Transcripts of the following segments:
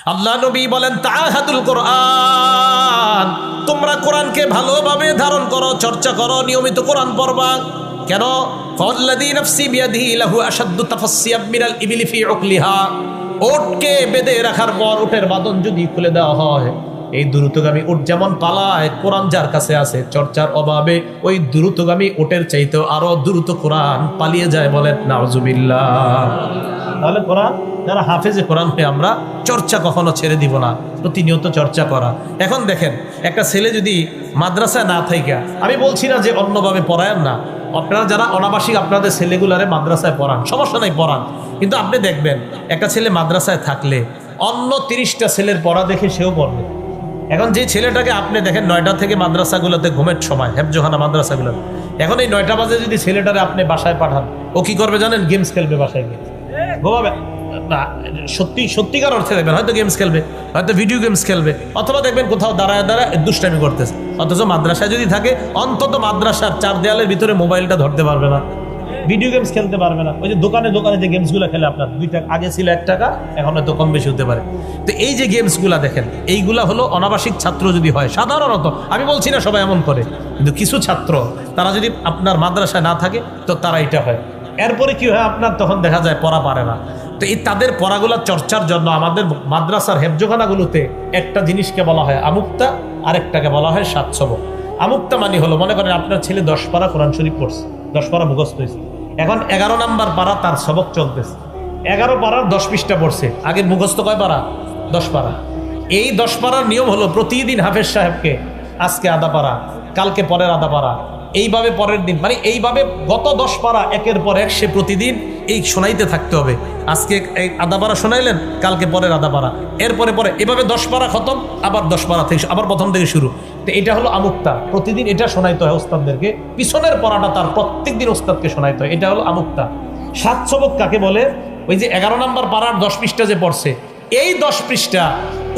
আল্লাহ নবী বলেন তাআহাদুল কোরআন, তোমরা কোরআনকে ভালোভাবে ধারণ করো, চর্চা করো, নিয়মিত কোরআন পড়বা। কেন? ফাওয়াল্লাযী নাফসি বিয়াদিহি লাহু আশাদ্দু তাফাসসিয়াম মিনাল ইবলি ফি উকলিহা। ওটকে বেঁধে রাখার পর উটের বাঁধন যদি খুলে দেওয়া হয়, এই দ্রুতগামী উট যেমন পালায়, কোরআন যার কাছে আছে চর্চার অভাবে ওই দ্রুতগামী উটের চাইতেও আরো দ্রুত কোরআন পালিয়ে যায়। বলেন নাউজুবিল্লাহ। তাহলে কোরআন যারা হাফেজে কোরআন হয়ে আমরা চর্চা কখনো ছেড়ে দিব না, প্রতিনিয়ত চর্চা করা। এখন দেখেন, একটা ছেলে যদি মাদ্রাসায় না থাকে, আমি বলছি না যে অন্যভাবে পড়ায়েন না, আপনারা যারা অনাবাসিক আপনাদের ছেলেগুলারে মাদ্রাসায় পড়ান, সমস্যা নাই, পড়ান। কিন্তু আপনি দেখবেন একটা ছেলে মাদ্রাসায় থাকলে অন্য 30টা ছেলের পড়া দেখে সেও পড়বে। এখন যে ছেলেটাকে আপনি দেখেন 9টা থেকে মাদ্রাসাগুলোতে ঘুমের সময়, হেফজোখানা মাদ্রাসাগুলো, এখন এই 9টা বাজে যদি ছেলেটারে আপনি বাসায় পাঠান, ও কি করবে জানেন? গেমস খেলবে বাসায় গিয়ে, ঘুমাবে না। সত্যিকার অর্থে দেখবেন হয়তো গেমস খেলবে, হয়তো ভিডিও গেমস খেলবে, অথবা দেখবেন কোথাও দাঁড়ায় দাঁড়ায় দুষ্টামি করতেছে। অথচ মাদ্রাসায় যদি থাকে, অন্তত মাদ্রাসার 4 দেয়ালের ভিতরে মোবাইলটা ধরতে পারবে না, ভিডিও গেমস খেলতে পারবে না। ওই যে দোকানে যে গেমসগুলো খেলে, আপনার 2 টাকা আগে ছিল 1 টাকা, এখন হয়তো কম বেশি হতে পারে। তো এই যে গেমসগুলা দেখেন, এইগুলা হলো অনাবাসিক ছাত্র যদি হয়, সাধারণত, আমি বলছি না সবাই এমন করে, কিন্তু কিছু ছাত্র তারা যদি আপনার মাদ্রাসায় না থাকে তো তারা এটা হয়। এরপরে কি হয় আপনার, তখন দেখা যায় পড়া পারে না। তো এই তাদের পড়াগুলা চর্চার জন্য আমাদের মাদ্রাসার হেফজোখানাগুলোতে একটা জিনিসকে বলা হয় আমুক্তা, আরেকটাকে বলা হয় সাতসবক। আমুক্তা মানে হলো, মনে করেন আপনার ছেলে 10 পারা কোরআন শরীফ পড়ছে, 10 পারা মুখস্থ হয়েছে, এখন 11 নাম্বার পারা তার সবক চলতেছে, 11 পারার 10 পৃষ্ঠা পড়ছে, আগে মুখস্থ কয় পারা? 10 পারা। এই 10 পারার নিয়ম হলো প্রতিদিন হাফেজ সাহেবকে আজকে আধা পারা, কালকে পরের আধা পারা, এইভাবে পরের দিন, মানে এইভাবে গত 10 পারা একের পর এক সে প্রতিদিন এই শোনাইতে থাকতে হবে। আজকে এই আধা পারা শোনাইলেন, কালকে পরের আধা পারা, এরপরে পরে এভাবে 10 পারা খতম, আবার 10 পারা থেকে আবার প্রথম থেকে শুরু। তো এটা হলো আমুক্তা, প্রতিদিন এটা শোনাইতে হয় ওস্তাদদেরকে, পিছনের পড়াটা তার প্রত্যেক দিন ওস্তাদকে শোনাইতে হয়, এটা হলো আমুক্তা। সাতসবক কাকে বলে? ওই যে 11 নাম্বার পারার 10 পৃষ্ঠা যে পড়ছে, এই 10 পৃষ্ঠা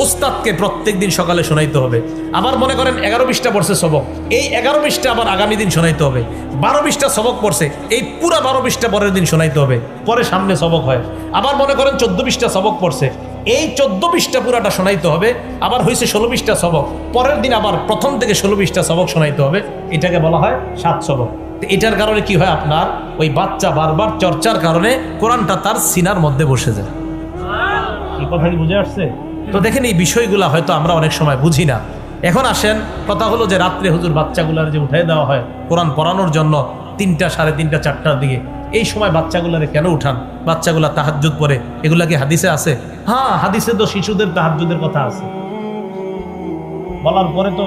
উস্তাদকে প্রত্যেক দিন সকালে শোনাইতে হবে। আবার মনে করেন 11 পৃষ্ঠা পড়ছে সবক, এই 11 পৃষ্ঠা আবার আগামী দিন শোনাইতে হবে। 12 পৃষ্ঠা সবক পড়ছে, এই পুরা 12 পৃষ্ঠা পরের দিন শোনাইতে হবে, পরে সামনে সবক হয়। আবার মনে করেন 14 পৃষ্ঠা সবক পড়ছে, এই 14 পৃষ্ঠা পুরাটা শোনাইতে হবে। আবার হয়েছে 16 পৃষ্ঠা সবক, পরের দিন আবার প্রথম থেকে 16 পৃষ্ঠা সবক শোনাইতে হবে। এটাকে বলা হয় সাতসবক। এটার কারণে কি হয়, আপনার ওই বাচ্চা বারবার চর্চার কারণে কোরআনটা তার সিনার মধ্যে বসে যায়। এই কথা কি বুঝে আসছে? তো দেখেন, এই বিষয়গুলো হয়তো আমরা অনেক সময় বুঝি না। এখন আসেন, কথা হলো যে রাত্রে হুজুর বাচ্চাগুলার যে উঠাই দেওয়া হয় কোরআন পড়ানোর জন্য 3টা, 3:30, 4টার দিকে, এই সময় বাচ্চাগুলারে কেন উঠান? বাচ্চাগুলা তাহাজ্জুদ পড়ে, এগুলা কি হাদিসে আছে? হ্যাঁ, হাদিসে তো শিশুদের তাহাজ্জুদের কথা আছে, বলার পরে তো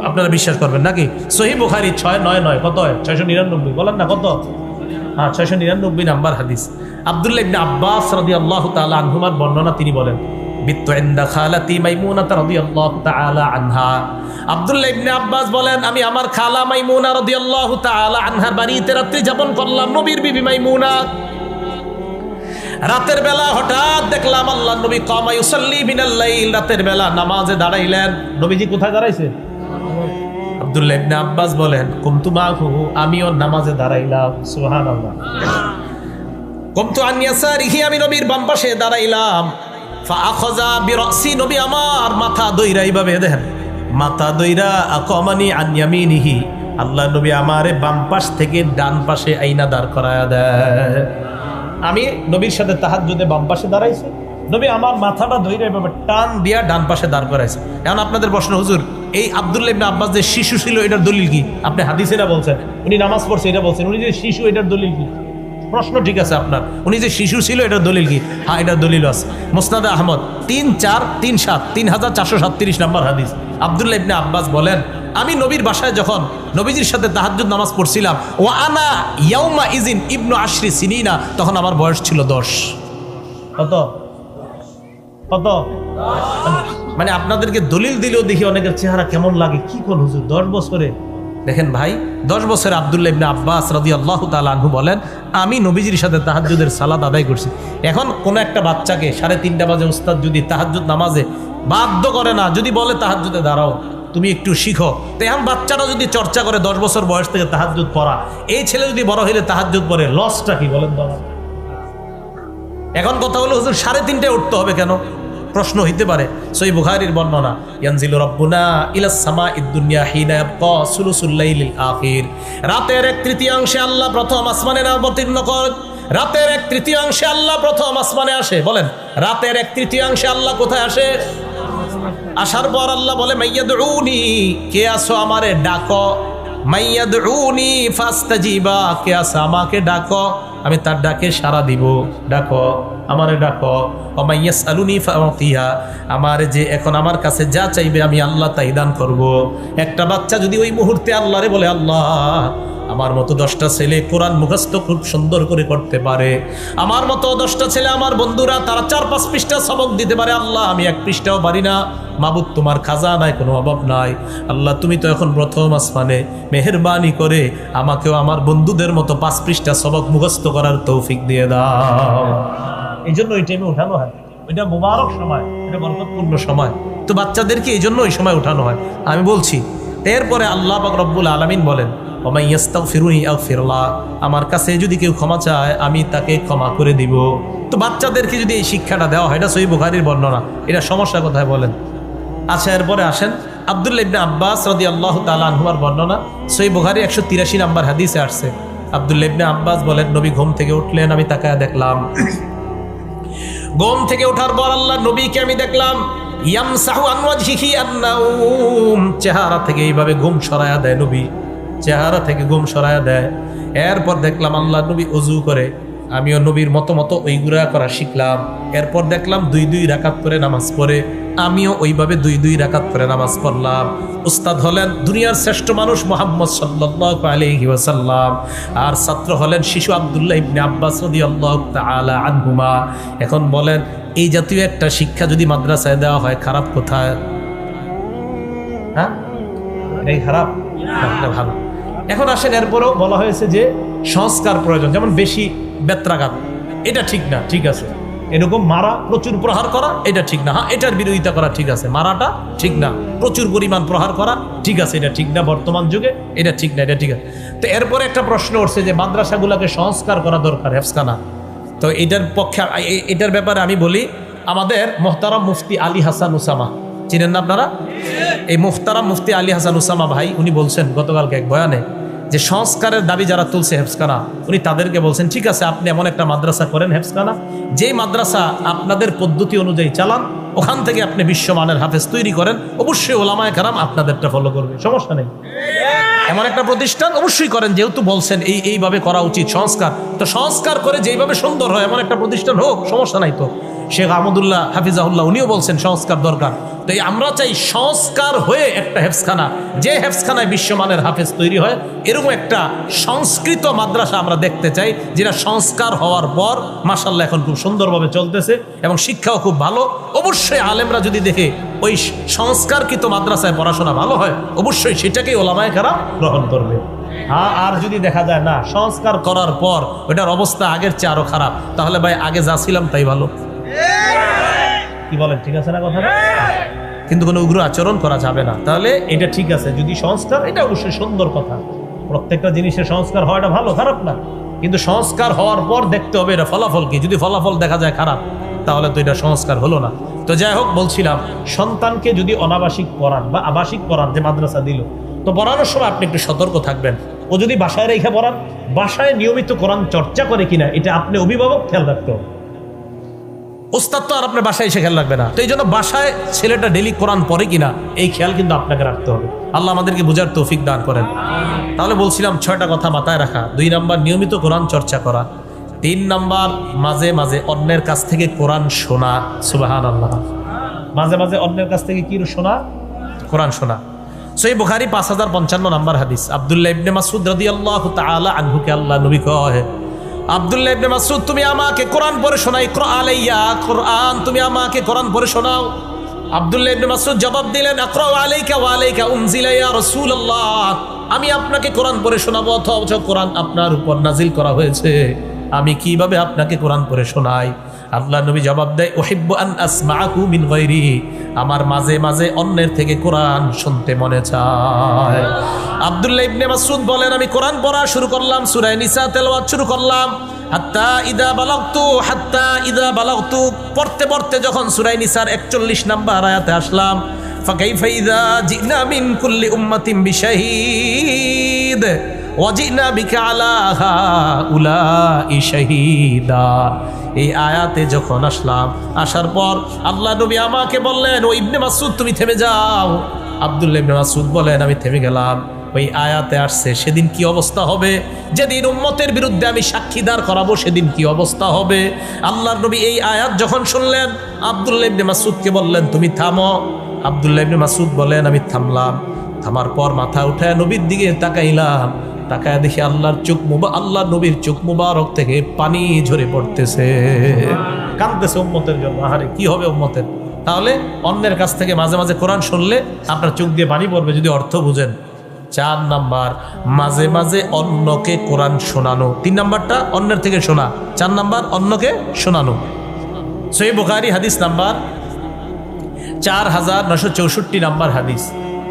আপনারা বিশ্বাস করবেন নাকি? সহিহ বুখারী 699, কত হয়? 699, বলেন না কত? হ্যাঁ, 699 নাম্বার হাদিস। আব্দুল্লাহ ইবনে আব্বাস রাদিয়াল্লাহু তাআলা আনহুমার বর্ণনা, তিনি বলেন, বিত্তু ইনদা খালাতি মাইমুনা রাদিয়াল্লাহু তাআলা আনহা। আব্দুল্লাহ ইবনে আব্বাস বলেন, আমি আমার খালা মাইমুনা রাদিয়াল্লাহু তাআলা আনহার বাড়িতে রাত্রি যাপন করলাম। নবীর বিবি মাইমুনা, রাতের বেলা হঠাৎ দেখলাম আল্লাহর নবী কামা ইউসাল্লি মিনাল লাইল, রাতের বেলা নামাজে দাঁড়াইলেন। নবীজি কোথায় দাঁড়াইছে? আব্দুল্লাহ ইবনে আব্বাস বলেন, কুমতু মাহু, আমিও নামাজে দাঁড়াইলাম। সুবহানাল্লাহ। কুমতু আন ইয়াসারিহি, আমি নবীর বাম পাশে দাঁড়াইলাম। ফাআখাযা বিরাসি, নবী আমার মাথা দইরা, এইভাবে দেখেন মাথা দইরা, আকামানি আন ইয়ামিনিহি, আল্লাহ নবী আমারে বাম পাশ থেকে ডান পাশে আইনা দাঁড় করায়া দেয়। আমি নবীর সাথে তাহাজ্জুদে বাম পাশে দাঁড়াইছি, নবী আমার মাথাটা ধইরা এভাবে টান দিয়া ডান পাশে দাঁড় করাইছে। এখন আপনাদের প্রশ্ন, হুজুর এই আব্দুল্লাহ ইবনে আব্বাস যে শিশু ছিল, এটার দলিল কি? আপনি হাদিসে না বলছেন, উনি নামাজ পড়ছে এটা বলছেন, উনি যে শিশু, এটার দলিল কি? প্রশ্ন ঠিক আছে আপনার, উনি যে শিশু ছিল এটার দলিল কি? হ্যাঁ, এটার দলিল আছে। মুসনাদে আহমদ 3437, 3437 নাম্বার হাদিস। আব্দুল্লাহ ইবনে আব্বাস বলেন, আমি নবীর বাসায় যখন নবীজির সাথে তাহাজ্জুদ নামাজ পড়ছিলাম, ওয়া আনা ইয়াউমা ইজিন ইবনু আশরি সিনিনা, তখন আমার বয়স ছিল 10। কত? মানে আপনাদেরকে দলিল দিলেও দেখি অনেকের চেহারা কেমন লাগে, কি কোন হুজুর 10 বছরে? দেখেন ভাই, 10 বছরে আব্দুল্লাহ ইবনে আব্বাস রাদিয়াল্লাহু তাআলা আনহু বলেন, আমি নবীজির সাথে তাহাজ্জুদের সালাত আদায় করছি। এখন কোন একটা বাচ্চাকে 3:30 বাজে উস্তাদ যদি তাহাজ্জুদ নামাজে বাধ্য করে না, যদি বলে তাহাজ্জুদে দাঁড়াও, তুমি একটু শিখো, তো এখন বাচ্চাটা যদি চর্চা করে 10 বছর বয়স থেকে তাহাজ্জুদ পড়া, এই ছেলে যদি বড় হইলে তাহাজ্জুদ পড়ে, লসটা কি বলেন বাবা? এখন কথা হলো, হুজুর 3:30টায় উঠতে হবে কেন? প্রশ্ন হইতে পারে। সহিহ বুখারীর বর্ণনা, ইয়ানজিলু রাব্বুনা ইলাস সামাঈদ দুনিয়া হিনা ইয়াবকা সুলুসুল লাইলিল আখির। রাতের 1/3 আল্লাহ প্রথম আসমানে অবতীর্ণ করেন। রাতের 1/3 আল্লাহ প্রথম আসমানে আসে। বলেন, রাতের 1/3 আল্লাহ কোথায় আসে? আসার পর আল্লাহ বলে, মাইয়াদউনি, কে আসো আমারে ডাকো। মাইয়াদউনি ফাস্তাজিবা, কে আসো আমাকে ডাকো, আমি তার ডাকে সাড়া দিব। ডাকো, আমারে ডাকো। ওয়া মাইয়াসআলুনি ফাউতিয়া, আমার যে এখন আমার কাছে যা চাইবে আমি আল্লাহ তাই দান করব। একটা বাচ্চা যদি ওই মুহূর্তে আল্লাহরে বলে, আল্লাহ আমার মতো 10টা ছেলে কোরআন মুখস্থ খুব সুন্দর করে করতে পারে, আমার মতো 10টা ছেলে আমার বন্ধুরা তারা 4-5 পৃষ্ঠা সবক দিতে পারে, আল্লাহ আমি 1 পৃষ্ঠাও পারি না। মাবুদ, তোমার খাজানায় কোনো অভাব নাই। আল্লাহ তুমি তো এখন প্রথম আসমানে, মেহেরবানি করে আমাকেও আমার বন্ধুদের মতো 5 পৃষ্ঠা সবক মুখস্থ করার তৌফিক দিয়ে দাও। এই জন্য ওই টাইমে উঠানো হয়। ওইটা মুবারক সময়, এটা বরকতপূর্ণ সময়। তো বাচ্চাদেরকে এই জন্য ওই সময় উঠানো হয়। আমি বলছি, এরপরে আল্লাহ পাক রব্বুল আলামিন বলেন, আমার কাছে যদি কেউ ক্ষমা চায় আমি তাকে ক্ষমা করে দিব। তো বাচ্চাদেরকে যদি এই শিক্ষাটা দেওয়া হয়, এটা সহিহ বুখারীর বর্ণনা, এটা সমস্যা কোথায় বলেন? আচ্ছা, এরপরে আসেন আব্দুল্লাহ ইবনে আব্বাস রাদিয়াল্লাহু তাআলা আনহুর বর্ণনা, সহিহ বুখারী 183 নম্বর হাদিসে আসছে। আব্দুল্লাহ ইবনে আব্বাস বলেন, নবী ঘুম থেকে উঠলেন, আমি তাকায় দেখলাম, ঘুম থেকে ওঠার পর আল্লাহ নবীকে আমি দেখলাম ইয়ামসাহু আন ওয়াজহিহি আন-নাউম, চেহারা থেকে এইভাবে ঘুম সরায়া দেয় নবী, চেহারা থেকে ঘুম সরায়া দেয়। এরপর দেখলাম আল্লাহ নবী ওযু করে, আমিও নবীর মতো মতো ওইগুলা করা শিখলাম। এরপর দেখলাম 2-2 রাকাত করে নামাজ পড়ে, আমিও ওইভাবে 2-2 রাকাত করে নামাজ পড়লাম। উস্তাদ হলেন দুনিয়ার শ্রেষ্ঠ মানুষ মুহাম্মদ সাল্লাল্লাহু আলাইহি ওয়াসাল্লাম, আর ছাত্র হলেন শিশু আব্দুল্লাহ ইবনে আব্বাস রাদিয়াল্লাহু তাআলা আনহুমা। এখন বলেন, এই জাতীয় একটা শিক্ষা যদি মাদ্রাসায় দেওয়া হয়, খারাপ কোথায়? হ্যাঁ, এটাই খারাপ না ভালো? এখন আসেন, এরপরেও বলা হয়েছে যে সংস্কার প্রয়োজন, যেমন বেশি বেত্রাঘাত, এটা ঠিক না, ঠিক আছে। এরকম মারা, প্রচুর প্রহার করা, এটা ঠিক না। হ্যাঁ, এটার বিরোধিতা করা ঠিক আছে, মারাটা ঠিক না। প্রচুর পরিমাণ প্রহার করা ঠিক আছে, এটা ঠিক না বর্তমান যুগে, এটা ঠিক না, এটা ঠিক আছে। তো এরপরে একটা প্রশ্ন উঠছে যে মাদ্রাসাগুলোকে সংস্কার করা দরকার, হেফজখানা। তো এটার পক্ষে, এটার ব্যাপারে আমি বলি, আমাদের মোহতারাম মুফতি আলী হাসান উসামা, চিনেন না আপনারা? এই মোহতারাম মুফতি আলী হাসান উসামা ভাই, উনি বলছেন গতকালকে এক বয়ানে যে সংস্কারের দাবি যারা তুলছে হেফজখানা, উনি তাদেরকে বলছেন, ঠিক আছে আপনি এমন একটা মাদ্রাসা করেন হেফজখানা, যেই মাদ্রাসা আপনাদের পদ্ধতি অনুযায়ী চালান, ওখান থেকে আপনি বিশ্বমানের হাফেজ তৈরি করেন, অবশ্যই ওলামায়ে কেরাম আপনাদেরটা ফলো করবে, সমস্যা নেই। এমন একটা প্রতিষ্ঠান অবশ্যই করেন, যেহেতু বলছেন এইভাবে করা উচিত সংস্কার, তো সংস্কার করে যেইভাবে সুন্দর হয় এমন একটা প্রতিষ্ঠান হোক, সমস্যা নাই। তো শেখ আহমদুল্লাহ হাফিজাহুল্লাহ উনিও বলছেন সংস্কার দরকার। তো আমরা চাই সংস্কার হয়ে একটা হেফজখানা, যে হেফজখানায় বিশ্বমানের হাফেজ তৈরি হয়, এরকম একটা সংস্কৃত মাদ্রাসা আমরা দেখতে চাই, যেটা সংস্কার হওয়ার পর মাশাআল্লাহ এখন খুব সুন্দরভাবে চলতেছে এবং শিক্ষাও খুব ভালো। অবশ্যই আলেমরা যদি দেখে ওই সংস্কারকৃত মাদ্রাসায় পড়াশোনা ভালো হয়, অবশ্যই সেটাকেই ওলামায়ে কেরাম গ্রহণ করবে। হ্যাঁ, আর যদি দেখা যায় না সংস্কার করার পর ওটার অবস্থা আগের চেয়ে আরো খারাপ, তাহলে ভাই আগে যা ছিলাম তাই ভালো। কি বলেন, ঠিক আছে না কথাটা? কিন্তু কোনো উগ্র আচরণ করা যাবে না। তাহলে এটা ঠিক আছে, যদি সংস্কার, এটা অবশ্যই সুন্দর কথা, প্রত্যেকটা জিনিসের সংস্কার হওয়াটা ভালো, খারাপ না। কিন্তু সংস্কার হওয়ার পর দেখতে হবে এটা ফলাফল কি। যদি ফলাফল দেখা যায় খারাপ, তাহলে তো এটা সংস্কার হলো না। তো যাই হোক, বলছিলাম সন্তানকে যদি অনাবাসিক পড়ান বা আবাসিক পড়ান, যে মাদ্রাসা দিল, তো পড়ানোর সময় আপনি একটু সতর্ক থাকবেন। ও যদি বাসায় রেখে পড়ান, বাসায় নিয়মিত কোরআন চর্চা করে কিনা, এটা আপনি অভিভাবক খেয়াল রাখতে হবে। ওস্তাদ তো আর আপনার বাসায় এসে খেয়াল রাখবে না। তো এই জন্য বাসায় ছেলেটা ডেলি কোরআন পড়ে কিনা, এই খেয়াল কিন্তু আপনাকে রাখতে হবে। আল্লাহ আমাদেরকে বুঝার তৌফিক দান করেন। তাহলে বলছিলাম 6টা কথা মাথায় রাখা। 2 নাম্বার, নিয়মিত কোরআন চর্চা করা। 3 নাম্বার, মাঝে মাঝে অন্যের কাছ থেকে কোরআন শোনা। সুবহানাল্লাহ, মাঝে মাঝে অন্যের কাছ থেকে কি শোনা? কোরআন শোনা। সহিহ বুখারী 5055 নম্বর হাদিস, আব্দুল্লাহ ইবনে মাসউদ রাদিয়াল্লাহু তাআলা আনহুকে আল্লাহ নবী কয়, আব্দুল্লাহ ইবনে মাসউদ তুমি আমাকে কোরআন পড়ে শোনাও, ইকরা আলাইয়া কোরআন, তুমি আমাকে কোরআন পড়ে শোনাও। আব্দুল্লাহ ইবনে মাসউদ জবাব দিলেন, আকরা আলাইকা ওয়া আলাইকা উনজিলা ইয়া রাসূলুল্লাহ, আমি আপনাকে কোরআন পড়ে শোনাবো, অথচ কোরআন আপনার উপর নাজিল করা হয়েছে, আমি কিভাবে আপনাকে কোরআন পড়ে শোনাই? আল্লাহ নবী জবাব দেয়, উহিব্বু আন আসমাআহু মিন গায়রি, আমার মাঝে মাঝে অন্যের থেকে কোরআন শুনতে মনে চায়। আব্দুল্লাহ ইবনে মাসউদ বলেন, আমি কোরআন পড়া শুরু করলাম, সূরা নিসা তেলাওয়াত শুরু করলাম, হাত্তা ইদা বালাগতু পড়তে পড়তে যখন সূরা নিসার 41 নাম্বার আয়াতে আসলাম, ফাকাইফা ইযা জিনা মিন কুল্লি উম্মাতিন বিশাহীদ ওয়া জিনা বিকা আলা হাউলাই শাহীদা। এই আয়াতে যখন আসলাম, আসার পর আল্লাহ নবী আমাকে বললেন, ও ইবনে মাসউদ তুমি থেমে যাও। আব্দুল্লাহ ইবনে মাসউদ বলেন, আমি থেমে গেলাম। ওই আয়াতে আসছে সেদিন কি অবস্থা হবে, যেদিন উম্মতের বিরুদ্ধে আমি সাক্ষীদার করাবো সেদিন কি অবস্থা হবে। আল্লাহর নবী এই আয়াত যখন শুনলেন, আব্দুল্লাহ ইবনে মাসউদকে বললেন, তুমি থামো। আব্দুল্লাহ ইবনে মাসউদ বলেন, আমি থামলাম। থামার পর মাথা উঠায় নবীর দিকে তাকাইলাম, তাকায় দেখি আল্লাহর নবীর চোখ মুবারক থেকে পানি ঝরে পড়তেছে, কাঁদতেছে উম্মতের জন্য। আহারে কি হবে উম্মতের। তাহলে অন্যের কাছ থেকে মাঝে মাঝে কোরআন শুনলে আপনার চোখ দিয়ে পানি পড়বে যদি অর্থ বুঝেন। 4 নাম্বার, মাঝে মাঝে অন্যকে কোরআন শোনানো। 3 নাম্বারটা অন্যের থেকে শোনা, 4 নাম্বার অন্যকে শোনানো। সহিহ বুখারী হাদিস নাম্বার 4964 নাম্বার হাদিস।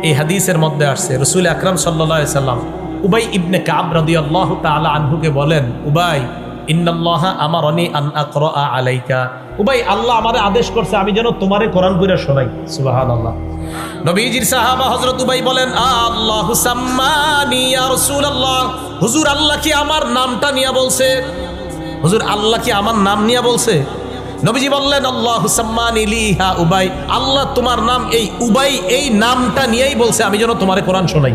এই হাদিসের মধ্যে আসছে রাসূল আকরাম সাল্লাল্লাহু আলাইহি সাল্লাম উবাই ইবনে কাব রাদিয়াল্লাহু তাআলা আনহুকে বলেন, উবাই ইন্নাল্লাহা আমারানি আন আকরা আলাইকা। উবাই, আল্লাহ আমারে আদেশ করছে আমি যেন তোমারে কোরআন পড়ে শোনাই। সুবহানাল্লাহ। নবীজির সাহাবা হযরত উবাই বলেন, আল্লাহু সাম্মানি ইয়া রাসূলুল্লাহ। হুজুর আল্লাহ কি আমার নামটা নিয়ে বলছে? হুজুর আল্লাহ কি আমার নাম নিয়ে বলছে? নবীজি বললেন, আল্লাহু সাম্মানি লিহা উবাই। আল্লাহ তোমার নাম এই উবাই এই নামটা নিয়েই বলছে আমি যেন তোমারে কোরআন শোনাই।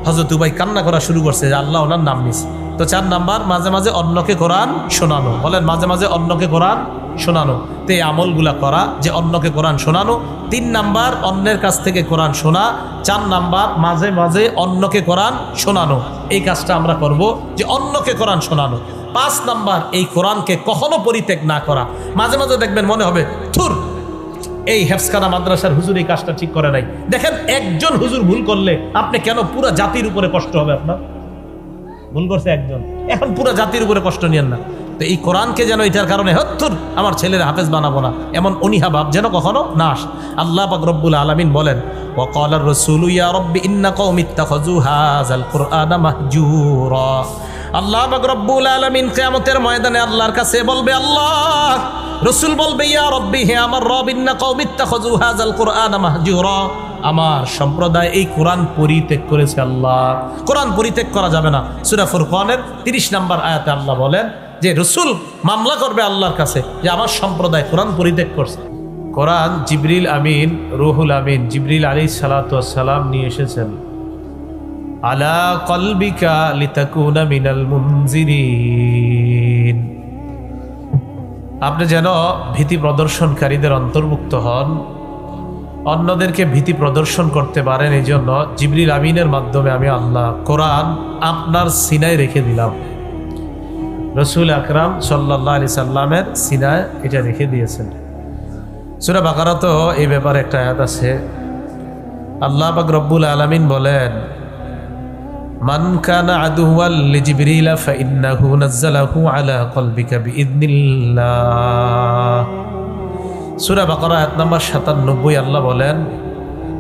হযরত উবাই কান্না করা শুরু করছে যে আল্লাহ ওনার নাম নিছে। তো 4 নাম্বার, মাঝে মাঝে অন্যকে কোরআন শোনানো। বলেন মাঝে মাঝে অন্যকে কোরআন শোনানো। তো এই আমলগুলা করা, যে অন্যকে কোরআন শোনানো। 3 নাম্বার, অন্যের কাছ থেকে কোরআন শোনা। 4 নাম্বার, মাঝে মাঝে অন্যকে কোরআন শোনানো। এই কাজটা আমরা করব, যে অন্যকে কোরআন শোনানো। 5 নাম্বার, এই কোরআনকে কখনো পরিত্যাগ না করা। মাঝে মাঝে দেখবেন মনে হবে, থুর, এই হেফজখানা মাদ্রাসার হুজুর এই কাজটা ঠিক করে নাই। দেখেন একজন হুজুর ভুল করলে আপনি কেন পুরো জাতির উপরে কষ্ট হবে আপনার? ভুল করছে একজন, এখন পুরো জাতির উপরে কষ্ট নিয়েন না। তো এই কোরআনকে যেন এটার কারণে হত্তুর আমার ছেলের হাফেজ বানাবো না, এমন অনীহা ভাব যেন কখনো না আসে। আল্লাহ পাক রব্বুল আলামিন বলেন, ওয়া ক্বালার রাসূলু ইয়া রাব্বি ইন্না কওমি ইত্তাখাযু হাযাল কুরআনা মাহজুরা। আল্লাহ পাক রব্বুল আলামিন কিয়ামতের ময়দানে আল্লাহর কাছে বলবে, আল্লাহ, রাসূল বলবে, ইয়া রাব্বি, হে আমার রব, ইন্না কওমি ইত্তাখাযু হাযাল কুরআনা মাহজুরা। আমার সম্প্রদায় এই কোরআন পরিত্যাগ করেছে। আল্লাহ, কোরআন পরিত্যাগ করা যাবে না। সূরা ফুরকানের 30 নাম্বার আয়াতে আল্লাহ বলেন যে রাসূল মামলা করবে আল্লাহর কাছে যে আমার সম্প্রদায় কোরআন পরিত্যাগ করছে। কোরআন জিবরিল আমিন, রুহুল আমিন জিবরিল আলাইহিস সালাতু ওয়াস সালাম নিয়ে এসেছেন আলা কলবিকা লিতাকুনা মিনাল মুনজিরিন। আপনি যেন ভীতি প্রদর্শনকারীদের অন্তর্ভুক্ত হন, অন্যদেরকে ভীতি প্রদর্শন করতে পারেন। এই জন্য জিবরিল আমিনের মাধ্যমে আমি আল্লাহ কোরআন আপনার সিনায় রেখে দিলাম। রাসূল আকরাম সাল্লাল্লাহু আলাইহি সাল্লামের সিনায় এটা রেখে দিয়েছেন। সূরা বাকারাতে এই ব্যাপারে একটা আয়াত আছে। আল্লাহ পাক রব্বুল আলামিন বলেন, মান কানা আদুওয়াল লিজিবরিল ফাইন্নাহু নাযালাহু আলা কলবিকা বিইذনিল্লাহ। সূরা বাকারা আয়াত নাম্বার 97 আল্লাহ বলেন,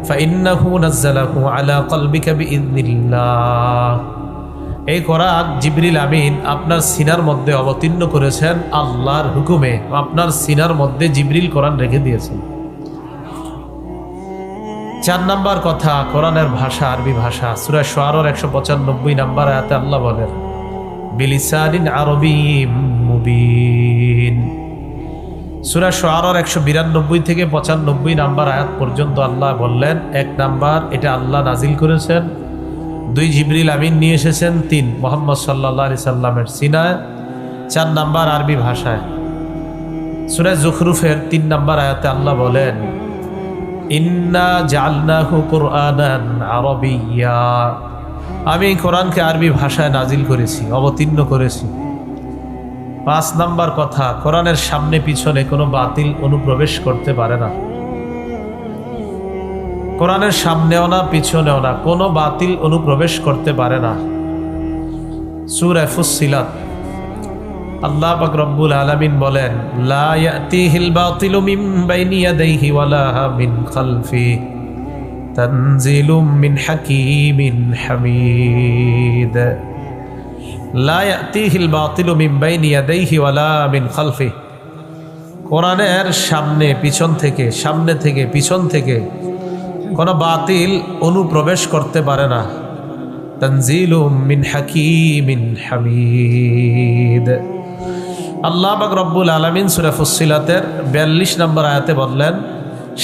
ফাইন্নাহু নাযালাহু আলা কলবিকা বিইذনিল্লাহ। এই কোরআন জিবরিল আমিন আপনার সিনার মধ্যে অবতীর্ণ করেছেন আল্লাহর হুকুমে। আপনার সিনার মধ্যে জিবরিল কোরআন রেখে দিয়েছেন। 4 নাম্বার কথা, কোরআনের ভাষা আরবি ভাষা। সূরা শুআরার 195 নাম্বার আয়াতে আল্লাহ বলেন, বিলিসানিন আরবিয়্যিম মুবিন। সূরা শুআরার 192 থেকে 95 নাম্বার আয়াত পর্যন্ত আল্লাহ বললেন, 1 নাম্বার, এটা আল্লাহ নাজিল করেছেন। 2, জিবরিল আমিন নিয়ে এসেছেন। 3, মুহাম্মদ সাল্লাল্লাহু আলাইহি সাল্লামের সিনায়। 4 নাম্বার আরবি ভাষায়। সূরা যুখরুফের 3 নাম্বার আয়াতে আল্লাহ বলেন, ইন্না জাআলনাহু কুরআনান আরাবিয়্যা। আমি এই কোরআনকে আরবি ভাষায় নাজিল করেছি, অবতীর্ণ করেছি। 5 নাম্বার কথা, কোরআনের সামনে পিছনে কোনো বাতিল অনুপ্রবেশ করতে পারে না। কোরআনের সামনেও না পিছনেও না কোনো বাতিল অনুপ্রবেশ করতে পারে না। সূরা ফুসসিলাত আল্লাহ পাক রব্বুল আলামিন বলেন, লা ইয়াতিহিল বাতিলু মিন বাইনি ইয়াদাইহি ওয়ালা মিন খালফি তানজিলুম মিন হাকীমিন হামিদ। লা ইয়াতিহিল বাতিলু মিন বাইনি ইয়াদাইহি ওয়ালা মিন খালফিহি, কোরআনের সামনে থেকে পিছন থেকে কোনো বাতিল অনুপ্রবেশ করতে পারে না। তানজিলুম মিন হাকিমিন হামিদ। আল্লাহ পাক রব্বুল আলামিন সূরা ফুসসিলাতের 42 নম্বর আয়াতে বললেন,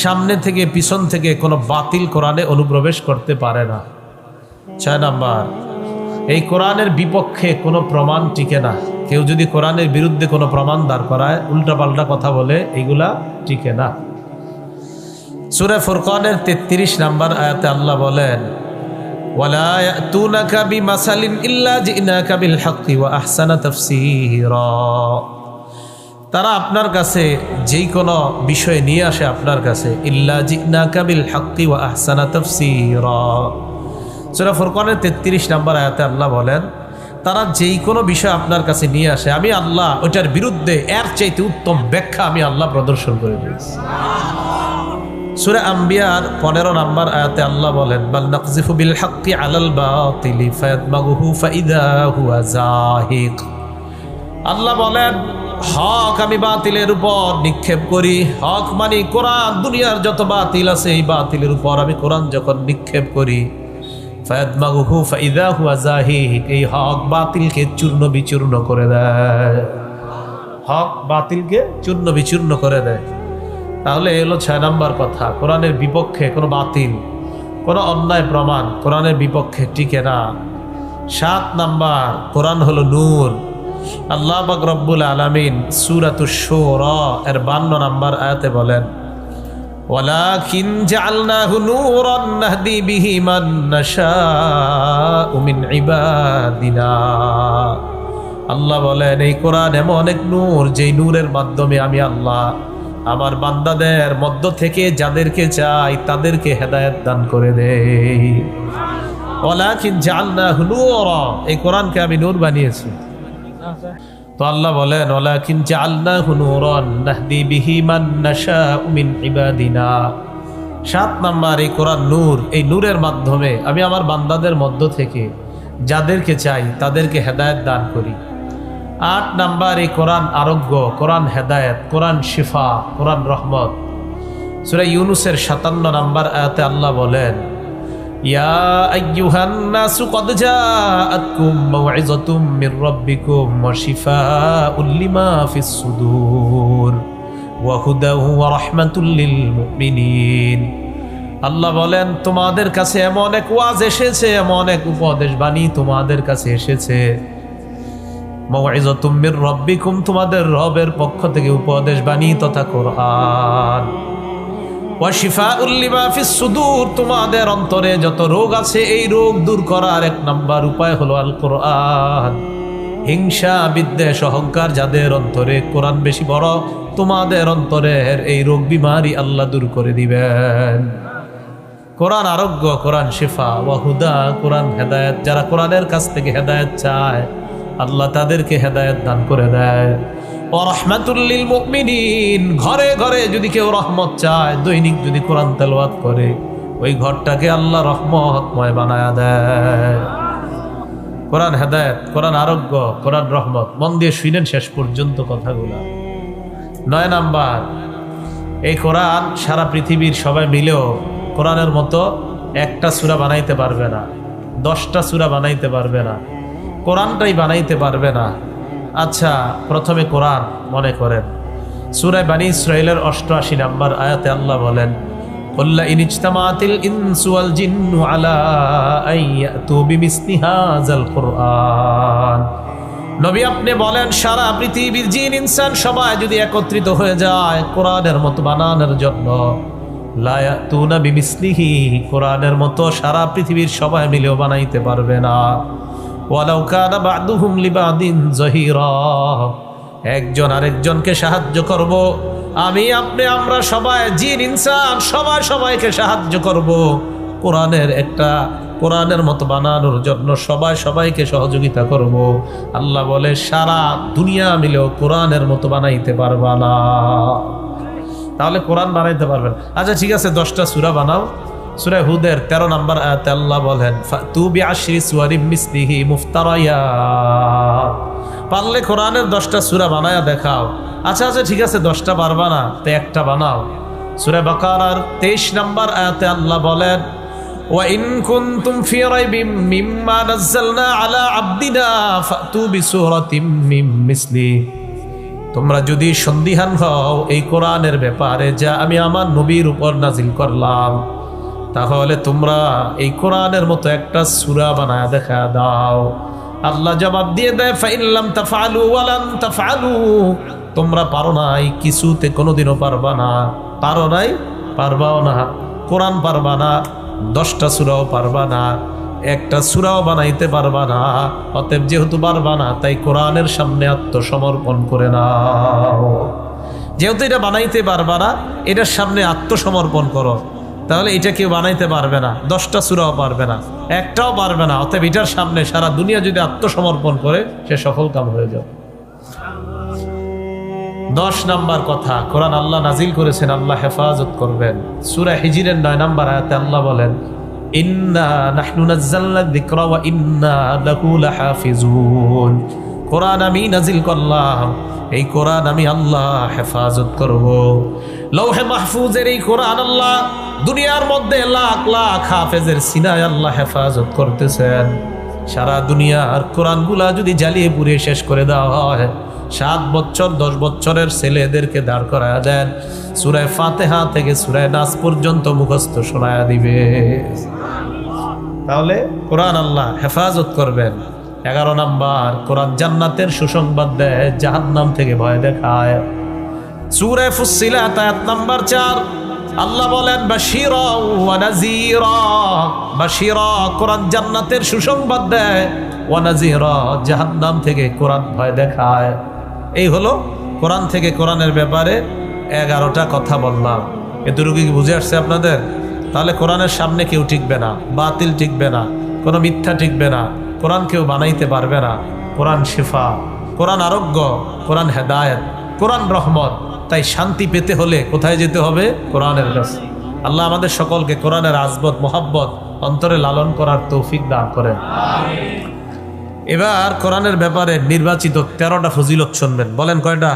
সামনে থেকে পিছন থেকে কোনো বাতিল কোরআনে অনুপ্রবেশ করতে পারে না। 6 নাম্বার, এই কোরআনের বিপক্ষে কোনো প্রমাণ টিকে না। কেউ যদি কোরআনের বিরুদ্ধে কোনো প্রমাণ দাঁড় করায়, উল্টাপাল্টা কথা বলে, এইগুলা টিকে না। সূরা ফুরকানের 33 নম্বর আয়াতে আল্লাহ বলেন, ওয়ালা ইয়াতুনাকা বিমাসালিন ইল্লা জিনাকা বিল হাক্কি ওয়া আহসানা তাফসীরা। তারা আপনার কাছে যেই কোনো বিষয় নিয়ে আসে আপনার কাছে, ইল্লা জিনাকা বিল হাক্কি ওয়া আহসানা তাফসীরা। সূরা ফুরকানের 33 নম্বর আয়াতে আল্লাহ বলেন, তারা যেই কোনো বিষয় আপনার কাছে নিয়ে আসে, আমি আল্লাহ ওইটার বিরুদ্ধে এর চাইতে উত্তম ব্যাখ্যা আমি আল্লাহ প্রদর্শন করে দিয়েছি। সূরা আম্বিয়ার 15 নম্বর আয়াতে আল্লাহ বলেন, বাল নাকযিফু বিল হাক্কি আলাল বাতিলি ফায়াদমাগুহু ফাইদা হুয়া যাহিক। আল্লাহ বলেন, হক আমি বাতিলের উপর নিক্ষেপ করি। হক মানে কোরআন, দুনিয়ার যত বাতিল আছে এই বাতিলের উপর আমি কোরআন যখন নিক্ষেপ করি, ফায়াদমাগুহু ফাইদা হুয়া যাহিক, এই হক বাতিলকে চূর্ণ বিচূর্ণ করে দেয়। হক বাতিলকে চূর্ণ বিচূর্ণ করে দেয়। তাহলে এলো 6 নম্বর কথা, কোরআনের বিপক্ষে কোনো বাতিল, কোনো অন্যায় প্রমাণ কোরআনের বিপক্ষে টিকে না। 7 নাম্বার, কোরআন হলো নূর। আল্লাহ পাক রব্বুল আলামিন সূরাতুশ শুরা এর 52 নম্বর আয়াতে বলেন, ওয়ালাকিন জাআলনাহু নূরান নাহদি বিহি মান নাশাউ মিন ইবাদিনা। আল্লাহ বলেন, এই কোরআন এমন এক নূর, যেই নূরের মাধ্যমে আমি আল্লাহ আমার বান্দাদের মধ্য থেকে যাদেরকে চাই তাদেরকে হেদায়েত দান করে দেই। ওয়ালাকিন জাআলনাহু নূরা, এই কোরআনকে আমি নূর বানিয়েছি। তো আল্লাহ বলেন, ওয়ালাকিন জাআলনাহু নূরান নাহদি বিহি মান নাশাউ মিন ইবাদিনা। 7 নাম্বার, এই কোরআন নূর, এই নূরের মাধ্যমে আমি আমার বান্দাদের মধ্য থেকে যাদেরকে চাই তাদেরকে হেদায়েত দান করি। 8 নাম্বার, এই কোরআন আরোগ্য, কোরআন হেদায়েত, কোরআন শিফা, কোরআন রহমত। সূরা ইউনূসের 57 নাম্বার আয়াতে আল্লাহ বলেন, ইয়া আইয়ুহান নাসু ক্বাদ জাআতকুম মাউইযাতুম মির রাব্বিকুম ওয়া শিফাউল লিমা ফিস সুদূর ওয়া হুদা ওয়া রাহমাতুল লিল মুমিনিন। আল্লাহ বলেন, তোমাদের কাছে এমন এক ওয়াজ এসেছে, এমন এক উপদেশ বাণী তোমাদের কাছে এসেছে। মাউইযাতুম মির রাব্বিকুম, তোমাদের রবের পক্ষ থেকে উপদেশ বাণী তথা কোরআন। ওয়া শিফাউল লিমা ফিস সুদূর, তোমাদের অন্তরে যত রোগ আছে এই রোগ দূর করার 1 নাম্বার উপায় হলো আল কোরআন। হিংসা, বিদ্বেষ, অহংকার যাদের অন্তরে, কোরআন বেশি বড়, তোমাদের অন্তরের এই রোগ বিমারি আল্লাহ দূর করে দিবেন। কোরআন আরোগ্য, কোরআন শিফা, ওয়া হুদা, কোরআন হেদায়েত। যারা কোরআনের কাছ থেকে হেদায়েত চায় আল্লাহ তাদেরকে হেদায়েত দান করে দেয়। ওয়া রাহমাতুল লিল মুমিনিন, ঘরে ঘরে যদি কেউ রহমত চায়, দৈনিক যদি কোরআন তেলাওয়াত করে, ওই ঘরটাকে আল্লাহ রহমতময় বানায়া দেয়। কোরআন হেদায়েত, কোরআন আরোগ্য, কোরআন রহমত। মন দিয়ে শুনেন শেষ পর্যন্ত কথাগুলো। 9 নাম্বার, এই কোরআন সারা পৃথিবীর সবাই মিলেও কোরআনের মতো একটা সূরা বানাইতে পারবে না, 10টা সূরা বানাইতে পারবে না, কোরআনটাই বানাইতে পারবে না। আচ্ছা, প্রথমে কোরআন মনে করেন, সূরা বনী ইসরাঈলের 88 নম্বর আয়াতে আল্লাহ বলেন, কুল্লা ইন ইজতামাআতিল ইনসু ওয়াল জিন্নু আলা আন ইয়াতু বিমিসলি হাযাল কুরআন। নবী আপনি বলেন, সারা পৃথিবীর জিন ইনসান সবাই যদি একত্রিত হয়ে যায় কোরআনের মতো বানানোর জন্য, লা ইয়াতুনা বিমিসলিহি, কোরআনের মতো সারা পৃথিবীর সবাই মিলেও বানাইতে পারবে না। ওয়ালাউ কানা বা'দুহুম লিবা'দিন যাহিরা, একজন আরেকজনকে সাহায্য করব, আমি আপনি আমরা সবাই, জিন ইনসান সবাই সবাইকে সাহায্য করব কোরআনের মতো বানানোর জন্য, সবাই সবাইকে সহযোগিতা করব। আল্লাহ বলে, সারা দুনিয়া মিলেও কোরআনের মতো বানাইতে পারবা না। তাহলে কোরআন বানাইতে পারবেন। আচ্ছা ঠিক আছে, 10টা সূরা বানাও, সূরা হুদের 13 নম্বর আয়াতে আল্লাহ বলেন ফাতু বিআশরি সুওয়ারিম মিসলিহি মুফতারায়াত, পারলে কোরআনের 10টা সূরা বানায়া দেখাও। আচ্ছা ঠিক আছে 10টা পারবা না, তো একটা বানাও। সূরা বাকারার 23 নম্বর আয়াতে আল্লাহ বলেন ওয়া ইন কুনতুম ফি রাইবিম মিম্মা নাযালনা আলা আবদিনা ফাতু বিসূরাতিম মিন মিসলি, তোমরা যদি সন্দিহান হও এই কোরআনের ব্যাপারে যা আমি আমার নবীর উপর নাজিল করলাম, তাহলে তোমরা এই কোরআনের মতো একটা সূরা বানায় দেখা দাও। আল্লাহ জবাব দিয়ে দেয় ফাইল্লাম তাফআলু ওয়া লান তাফআলু, তোমরা পারো নাই, কিছুতে কোনোদিনও পারবা না, পারো নাই, পারবাও না। কোরআন পারবা না, 10টা সূরাও পারবা না, একটা সূরাও বানাইতে পারবা না। অতএব যেহেতু পারবা না, তাই কোরআনের সামনে আত্মসমর্পণ করে নাও। যেহেতু এটা বানাইতে পারবা না, এটার সামনে আত্মসমর্পণ করো, তাহলে এটা কেউ বানাইতে পারবে না, 10টা সূরাও পারবে না, একটাও পারবে না। অতএব এটার সামনে সারা দুনিয়া যদি আত্মসমর্পণ করে, সে সফল কাম হয়ে যাবে। 10 নাম্বার কথা, কোরআন আল্লাহ নাজিল করেছেন, আল্লাহ হেফাজত করবেন। সূরা হিজরের 9 নম্বর আয়াতে আল্লাহ বলেন ইন্না নাহনু নাযালনা যিকরা ওয়া ইন্না লাহু লাহাফিজুন, কোরআন আমি নাজিল করলাম, এই কোরআন আমি আল্লাহ হেফাজত করব। লৌহে মাহফুজের এই কোরআন আল্লাহ দুনিয়ার মধ্যে লাখ লাখ হাফেজের সিনায় আল্লাহ হেফাজত করতেছেন। সারা দুনিয়ার কোরআনগুলা যদি জ্বালিয়ে পুড়িয়ে শেষ করে দেওয়া হয়, 7 বছর 10 বছরের ছেলেদেরকে দাঁড় করায়া দেন, সূরা ফাতিহা থেকে সূরা নাস পর্যন্ত মুখস্থ শোনায়া দিবে। তাহলে কোরআন আল্লাহ হেফাজত করবেন। 11 নাম্বার, কোরআন জান্নাতের সুসংবাদ দেয়, জাহান্নাম থেকে ভয় দেখায়। সূরা ফুসসিলাত আয়াত নাম্বার 4 আল্লাহ বলেন বাশীরা ওয়া নাযীরা, বাশীরা কোরআন জান্নাতের সুসংবাদ দেয়, ওয়া নাযীরা জাহান্নাম থেকে কোরআন ভয় দেখায়। এই হলো কোরআন থেকে কোরআনের ব্যাপারে 11টা কথা বললাম। এতটুকু কি বুঝে আসছে আপনাদের? তাহলে কোরআনের সামনে কেউ টিকবে না, বাতিল টিকবে না, কোনো মিথ্যা টিকবে না, কোরআন কেউ বানাইতে পারবে না। কোরআন শিফা, কোরআন আরোগ্য, কোরআন হেদায়েত, কোরআন রহমত। তাই শান্তি পেতে হলে কোথায় যেতে হবে? কোরআনের কাছে। আল্লাহ আমাদের সকলকে কোরআনের আজবত মোহাব্বত অন্তরে লালন করার তৌফিক দান করেন। এবার কোরআনের ব্যাপারে নির্বাচিত 13টা ফজিলত শুনবেন। বলেন কয়টা?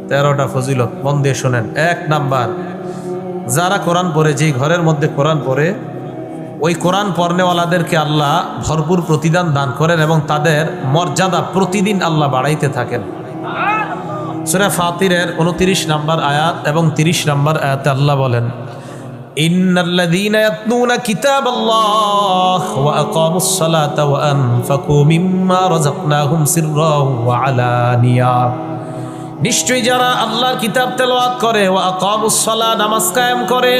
13টা ফজিলত, মন দিয়ে শোনেন। 1 নাম্বার, যারা কোরআন পড়ে, যেই ঘরের মধ্যে কোরআন পড়ে, ওই কোরআন পড়নেওয়ালাদেরকে আল্লাহ ভরপুর প্রতিদান দান করেন এবং তাদের মর্যাদা প্রতিদিন আল্লাহ বাড়াইতে থাকেন। সূরা ফাতিরের 29 নম্বর আয়াত এবং 30 নম্বর আয়াতে আল্লাহ বলেন ইন্নাল্লাযীনা ইয়াতলুনা কিতাবাল্লাহ ওয়া আকামুস সালাতা ওয়া আনফাকু মিম্মা রাযাকনাহুম সিররাও ওয়া আলানিয়া, নিশ্চয়ই যারা আল্লাহর কিতাব তেলাওয়াত করে, ওয়া আকামুস সালাহ নামাজ কায়েম করে।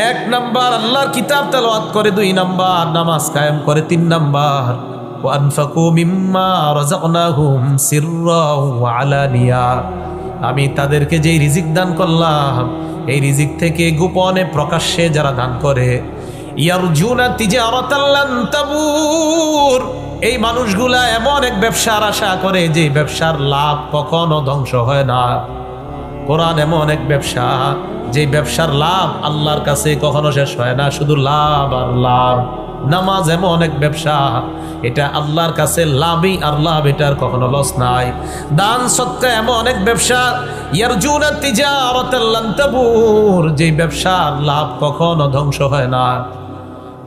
1 নাম্বার আল্লাহর কিতাব তেলাওয়াত করে, 2 নাম্বার নামাজ কায়েম করে, 3 নাম্বার ওয়া আনফাকু মিম্মা রাযাকনাহুম সিররাও ওয়া আলানিয়া, আমি তাদেরকে যেই রিজিক দান করলাম, এই রিজিক থেকে গোপনে প্রকাশ্যে যারা দান করে, ইয়ারজুনা তিজারাতাল লান তাবুর, এই মানুষগুলা এমন এক ব্যবসার আশা করে যে ব্যবসার লাভ কখনো ধ্বংস হয় না। কোরআন এমন এক ব্যবসা, যে ব্যবসার লাভ আল্লাহর কাছে কখনো শেষ হয় না, শুধু লাভ আর লাভ। নামাজ এমন এক ব্যবসা, এটা আল্লাহর কাছে লাভই আর লাভ, এটার কখনো লস নাই। দান সদকা এমন এক ব্যবসা, ইয়ারজুনা তিজারাতাল লান তাবুর, যে ব্যবসার লাভ কখনো ধ্বংস হয় না।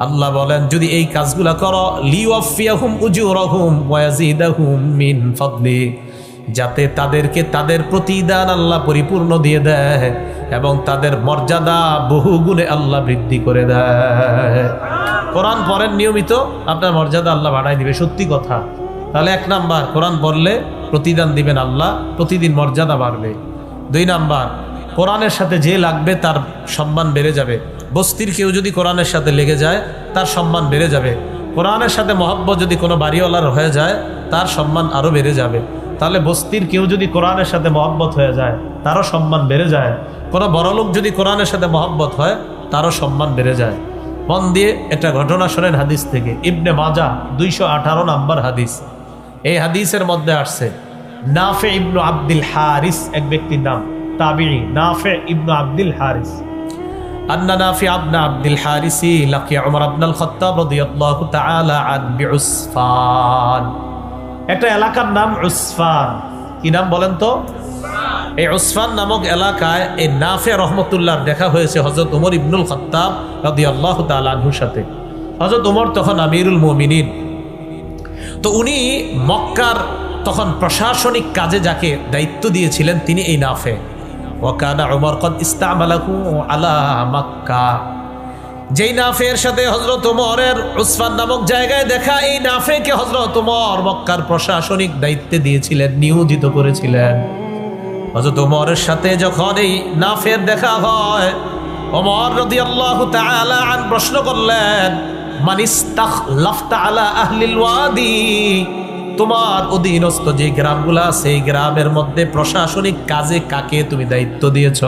আল্লাহ বলেন যদি এই কাজগুলা করো, লিওয়াফিয়াহুম উজুরহুম ওয়া ইয়াজিদাহুম মিন ফাদলি, যাতে তাদেরকে তাদের প্রতিদান আল্লাহ পরিপূর্ণ দিয়ে দেয় এবং তাদের মর্যাদা বহুগুণে আল্লাহ বৃদ্ধি করে দেয়। কোরআন পড়েন নিয়মিত, আপনার মর্যাদা আল্লাহ বাড়াই দিবে, সত্যি কথা। তাহলে 1 নাম্বার, কোরআন পড়লে প্রতিদান দিবেন আল্লাহ, প্রতিদিন মর্যাদা বাড়বে। 2 নাম্বার, কোরআনের সাথে যে লাগবে তার সম্মান বেড়ে যাবে। বস্তির কেউ যদি কোরআনের সাথে লেগে যায়, তার সম্মান বেড়ে যাবে। কোরআনের সাথে মহব্বত যদি কোনো বাড়িওয়ালার হয়ে যায়, তার সম্মান আরও বেড়ে যাবে। তাহলে বস্তির কেউ যদি কোরআনের সাথে মহব্বত হয়ে যায়, তারও সম্মান বেড়ে যায়। কোনো বড়লোক যদি কোরআনের সাথে মহব্বত হয়, তারও সম্মান বেড়ে যায়। মন দিয়ে একটা ঘটনা শোনেন হাদিস থেকে, ইবনে মাজাহ 218 নম্বর হাদিস। এই হাদিসের মধ্যে আসছে নাফে ইবনু আব্দুল হারিস, এক ব্যক্তির নাম, তাবিঈ নাফে ইবনু আব্দুল হারিস। আন্না নাফি ইবনে আব্দুল হারিসি লাকিয়া উমর ইবনুল খাত্তাব রাদিয়াল্লাহু তাআলা আন বিউসফান। একটা এলাকার নাম উসফান। কি নাম বলেন তো? এই উসফান নামক এলাকায় এই নাফে রহমতুল্লাহর দেখা হয়েছে হযরত উমর ইবনুল খাত্তাব রাদিয়াল্লাহু তাআলা আনহুর সাথে। হযরত উমর তখন আমিরুল মুমিনিন। তো উনি মক্কার তখন প্রশাসনিক কাজে যাকে দায়িত্ব দিয়েছিলেন তিনি এই নাফে। ওয়াকানা উমর কদ ইস্তামালাহু আলা মক্কা। যেই নাফের সাথে হযরত উমরের উসফান নামক জায়গায় দেখা, এই নাফেকে হযরত উমর মক্কার প্রশাসনিক দায়িত্বে দিয়েছিলেন, নিয়োজিত করেছিলেন। হযরত উমরের সাথে যখন এই নাফের দেখা হয়, ওমর রাদিয়াল্লাহু তাআলা আন প্রশ্ন করলেন, মান ইস্তাখলাফতা আলা আহলিল ওয়াদি, তোমার অধীনস্থ যে গ্রামগুলো আছে এই গ্রামের মধ্যে প্রশাসনিক কাজে কাকে তুমি দায়িত্ব দিয়েছ?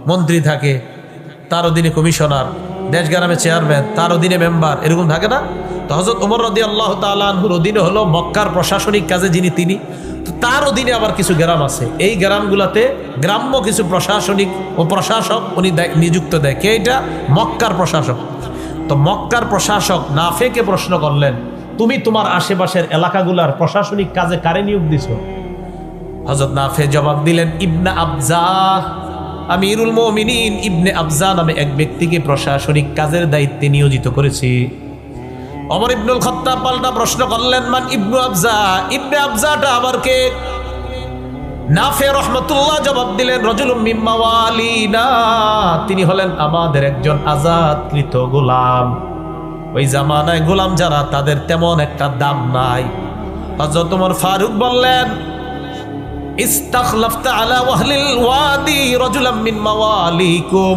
মন্ত্রী থাকে, তার অধীনে কমিশনার, দেশ গ্রামে চেয়ারম্যান, তার অধীনে মেম্বার, এরকম থাকে না? তো হযরত ওমর রাদিয়াল্লাহু তাআলা আনহুর অধীনে হলো মক্কার প্রশাসনিক কাজে যিনি তিনি, তো তার অধীনে আবার কিছু গ্রাম আছে। এই গ্রামগুলোতে গ্রাম্য কিছু প্রশাসনিক ও প্রশাসক উনি নিযুক্ত দেয়। কে এটা? মক্কার প্রশাসক। তো মক্কার প্রশাসক নাফেকে প্রশ্ন করলেন, তুমি তোমার আশেপাশের এলাকাগুলার প্রশাসনিক কাজে কারে নিয়োগ দিছো? হযরত নাফে জবাব দিলেন, ইবনে আবজা, আমিরুল মুমিনিন ইবনে আবজা নামে এক ব্যক্তিকে প্রশাসনিক কাজের দায়িত্বে নিয়োজিত করেছি। ওমর ইবনুল খাত্তাব পাল্টা প্রশ্ন করলেন, মান ইবনু আবজা, ইবনে আবজাটা আবার কে? নাফে রহমতুল্লাহ জবাব দিলেন, রাজুলুম মিন মাওয়ালিনা, তিনি হলেন আমাদের একজন আজাদকৃত গোলাম। ওই জামানায় গোলাম যারা তাদের তেমন একটা দাম নাই। হযরত ওমর ফারুক বললেন, ইস্তাখলাফতা আলা আহলিল ওয়াদি রাজুলাম মিন মাওয়ালিকুম,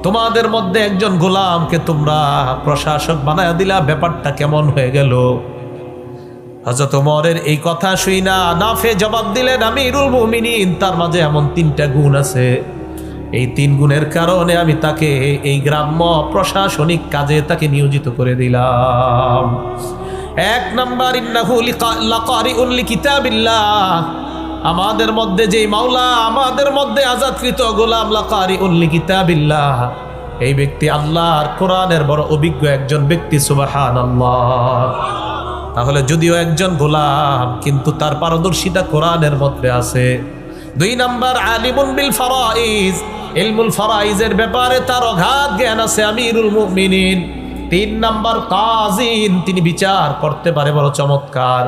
তোমাদের মধ্যে একজন গোলামকে তোমরা প্রশাসক বানায়া দিলা, ব্যাপারটা কেমন হয়ে গেল? হযরত ওমরের এই কথা শুইনা নাফে জবাব দিলেন, আমিরুল মুমিনিন, তার মাঝে এমন 3টা গুণ আছে, এই 3 গুণের কারণে আমি তাকে এই গ্রাম্য প্রশাসনিক কাজে তাকে নিয়োজিত করে দিলাম। 1 নাম্বার, ইন্নাহু লাকারিউন লিকিতাবিল্লাহ, আমাদের মধ্যে যেই মাওলা, আমাদের মধ্যে আজাদকৃত গোলাম, লাকারিউন লিকিতাবিল্লাহ, এই ব্যক্তি আল্লাহর কোরআনের বড় অভিজ্ঞ একজন ব্যক্তি। সুবহানাল্লাহ। তাহলে যদিও একজন গোলাম কিন্তু তার পারদর্শিতা কোরআনের মধ্যে আছে। 2 নাম্বার, আলিমুন বিল ফারাইজ, ইলমুল ফারাইজের ব্যাপারে তার অগাধ জ্ঞান আছে আমিরুল মুমিনিন। 3 নাম্বার, কাজিন, তিনি বিচার করতে পারে বড় চমৎকার।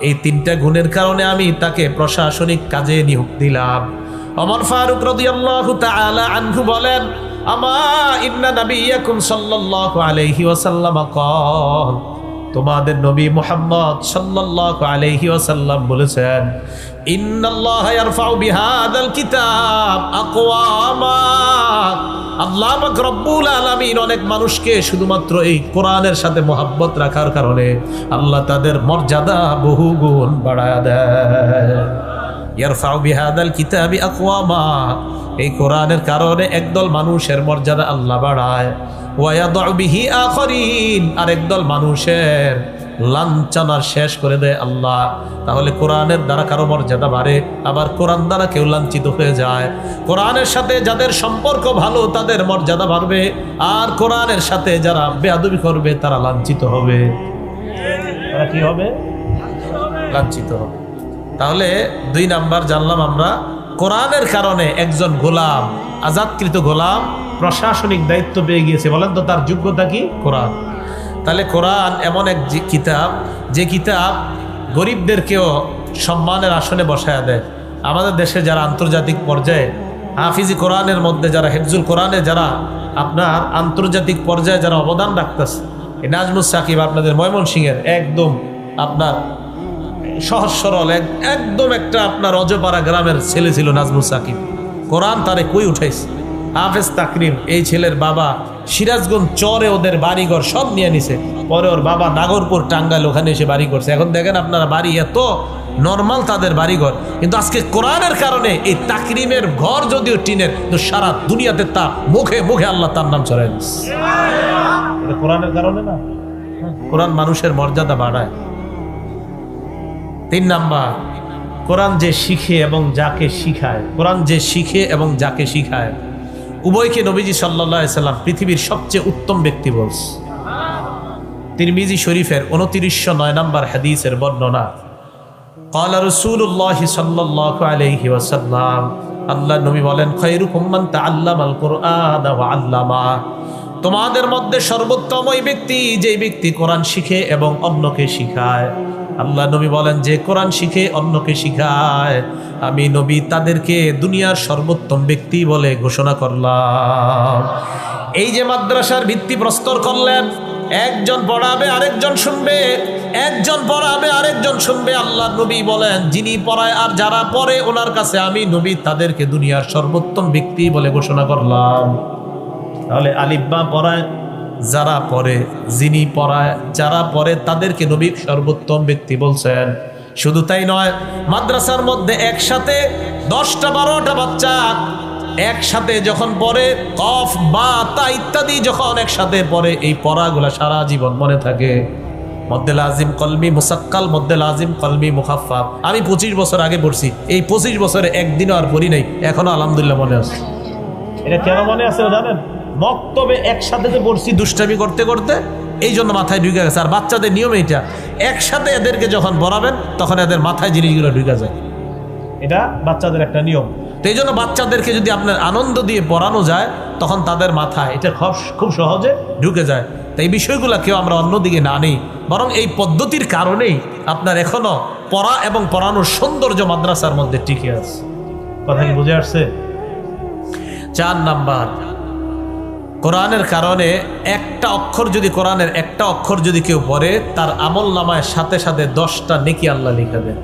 এই 3টা গুণের কারণে আমি তাকে প্রশাসনিক কাজে নিয়োগ দিলাম। ওমর ফারুক রাদিয়াল্লাহু তাআলা আনহু বলেন, আমা ইন্না নাবিয়াকুম সাল্লাল্লাহু আলাইহি ওয়াসাল্লাম ক্বাল, তোমাদের নবী মুহাম্মদ সাল্লাল্লাহু আলাইহি ওয়াসাল্লাম বলেছেন, ইন্নাল্লাহা ইয়ারফাউ বিহাদাল কিতাব আকওয়ামা, আল্লাহ পাক রব্বুল আলামিন অনেক মানুষকে শুধুমাত্র এই কোরআনের সাথে মোহাব্বত রাখার কারণে আল্লাহ তাদের মর্যাদা বহুগুণ বাড়ায়া দেয়। ইয়ারফাউ বিহাদাল কিতাবি আকওয়ামা, এই কোরআনের কারণে একদল মানুষের মর্যাদা আল্লাহ বাড়ায়। ওয়ায়াদউ বিহি আখরিন, আর একদল মানুষের লাঞ্ছনার শেষ করে দেয় আল্লাহ। তাহলে কোরআনের দ্বারা কারো মর্যাদা বাড়ে, আবার কোরআন দ্বারা কেউ লাঞ্ছিত হয়ে যায়। কোরআনের সাথে যাদের সম্পর্ক ভালো তাদের মর্যাদা বাড়বে, আর কোরআনের সাথে যারা বেয়াদবি করবে তারা লাঞ্ছিত হবে। তারা কি হবে? লাঞ্ছিত হবে। তাহলে 2 নাম্বার জানলাম আমরা, কোরআনের কারণে একজন গোলাম, আজাদকৃত গোলাম প্রশাসনিক দায়িত্ব পেয়ে গিয়েছে। বলেন তো তার যোগ্যতা কি? কোরআন। তাহলে কোরআন এমন এক কিতাব, যে কিতাব গরিবদেরকেও সম্মানের আসনে বসায়া দেয়। আমাদের দেশে যারা আন্তর্জাতিক পর্যায়ে হাফিজি কোরআনের মধ্যে যারা হেফজুল কোরআনে যারা আপনার আন্তর্জাতিক পর্যায়ে যারা অবদান রাখতেছে, এই নাজমুস সাকিব আপনাদের ময়মনসিংহের একদম আপনার সহজ সরল একদম একটা আপনার অজপাড়া গ্রামের ছেলে ছিল নাজমুস সাকিব। কোরআন তারে কই উঠাইছে। হাফেজ তাকরিম, এই ছেলের বাবা সিরাজগঞ্জ চরে ওদের বাড়িঘর সব নিয়ে নিছে। পরে ওর বাবা নাগরপুর টাঙ্গাইল ওখানে এসে বাড়ি করছে। এখন দেখেন আপনারা বাড়ি এত নর্মাল তাদের বাড়িঘর, কিন্তু আজকে কোরআনের কারণে এই তাকরিমের ঘর যদিও টিনের, তো সারা দুনিয়াতে তা মুখে মুখে আল্লাহ তার নাম ছড়ায় দিচ্ছে। কোরআনের কারণে না, কোরআন মানুষের মর্যাদা বাড়ায়। 3 নাম্বার, কোরআন যে শিখে এবং যাকে শিখায়, কোরআন যে শিখে এবং যাকে শিখায় উভয়কে নবীজি সাল্লাল্লাহু আলাইহি সাল্লাম পৃথিবীর সবচেয়ে উত্তম ব্যক্তি বলছে। তিরমিজি শরীফের 2909 নম্বর হাদিসের বর্ণনা, ক্বালা রাসূলুল্লাহ সাল্লাল্লাহু আলাইহি ওয়াসাল্লাম, আল্লাহ নবী বলেন, খায়রুকুম মান তাআল্লামাল কুরআন ওয়া আল্লামা, তোমাদের মধ্যে সর্বোত্তম ওই ব্যক্তি যে ব্যক্তি কোরআন শিখে এবং অন্যকে শিখায়। আল্লাহ নবী বলেন, যে কোরআন শিখে অন্যকে শিখায় আমি নবী তাদেরকে দুনিয়ার সর্বোত্তম ব্যক্তি বলে ঘোষণা করলাম। এই যে মাদ্রাসার ভিত্তি প্রস্তর করলেন, একজন পড়াবে আরেকজন শুনবে, একজন পড়াবে আরেকজন শুনবে। আল্লাহ নবী বলেন, যিনি পড়ায় আর যারা পড়ে ওনার কাছে আমি নবী তাদেরকে দুনিয়ার সর্বোত্তম ব্যক্তি বলে ঘোষণা করলাম। তাহলে আলিফ বা পড়ায় যারা পড়ে, যিনি পড়ায় যারা পড়ে তাদেরকে নবী সর্বোত্তম ব্যক্তি বলছেন। শুধু তাই নয়, মাদ্রাসার মধ্যে একসাথে 10টা 12টা বাচ্চা একসাথে যখন পড়ে, কফ বা তা ইত্যাদি যখন একসাথে পড়ে, এই পড়াগুলা সারা জীবন মনে থাকে। মদ্দে লাজিম কলমি মুসাক্কাল, মদ্দে লাজিম কলমি মুখাফফাফ। আমি 25 বছর আগে পড়ছি, এই 25 বছরে একদিনও আর পড়ি নাই, এখনো আলহামদুলিল্লাহ মনে আছে। এটা কেন মনে আছে জানেন? মক্তবে একসাথে যে পড়ছি দুষ্টামি করতে করতে, এই জন্য মাথায় ঢুকে গেছে। আর বাচ্চাদের নিয়ম এইটা, একসাথে এদেরকে যখন পড়াবেন তখন এদের মাথায় জিনিসগুলো ঢুকে যায়। এটা বাচ্চাদের একটা নিয়ম। তো এই জন্য বাচ্চাদেরকে যদি আপনার আনন্দ দিয়ে পড়ানো যায় তখন তাদের মাথায় এটা খুব সহজে ঢুকে যায়। তো এই বিষয়গুলো কেউ আমরা অন্যদিকে না নেই, বরং এই পদ্ধতির কারণেই আপনার এখনো পড়া এবং পড়ানোর সৌন্দর্য মাদ্রাসার মধ্যে টিকে আছে। কথা কি বুঝে আসছে? 4 নাম্বার, কোরআনের কারণে একটা অক্ষর যদি, কোরআনের একটা অক্ষর যদি কেউ পড়ে, তার আমল নামায় সাথে সাথে 10টা নেকি আল্লাহ লিখে দেন।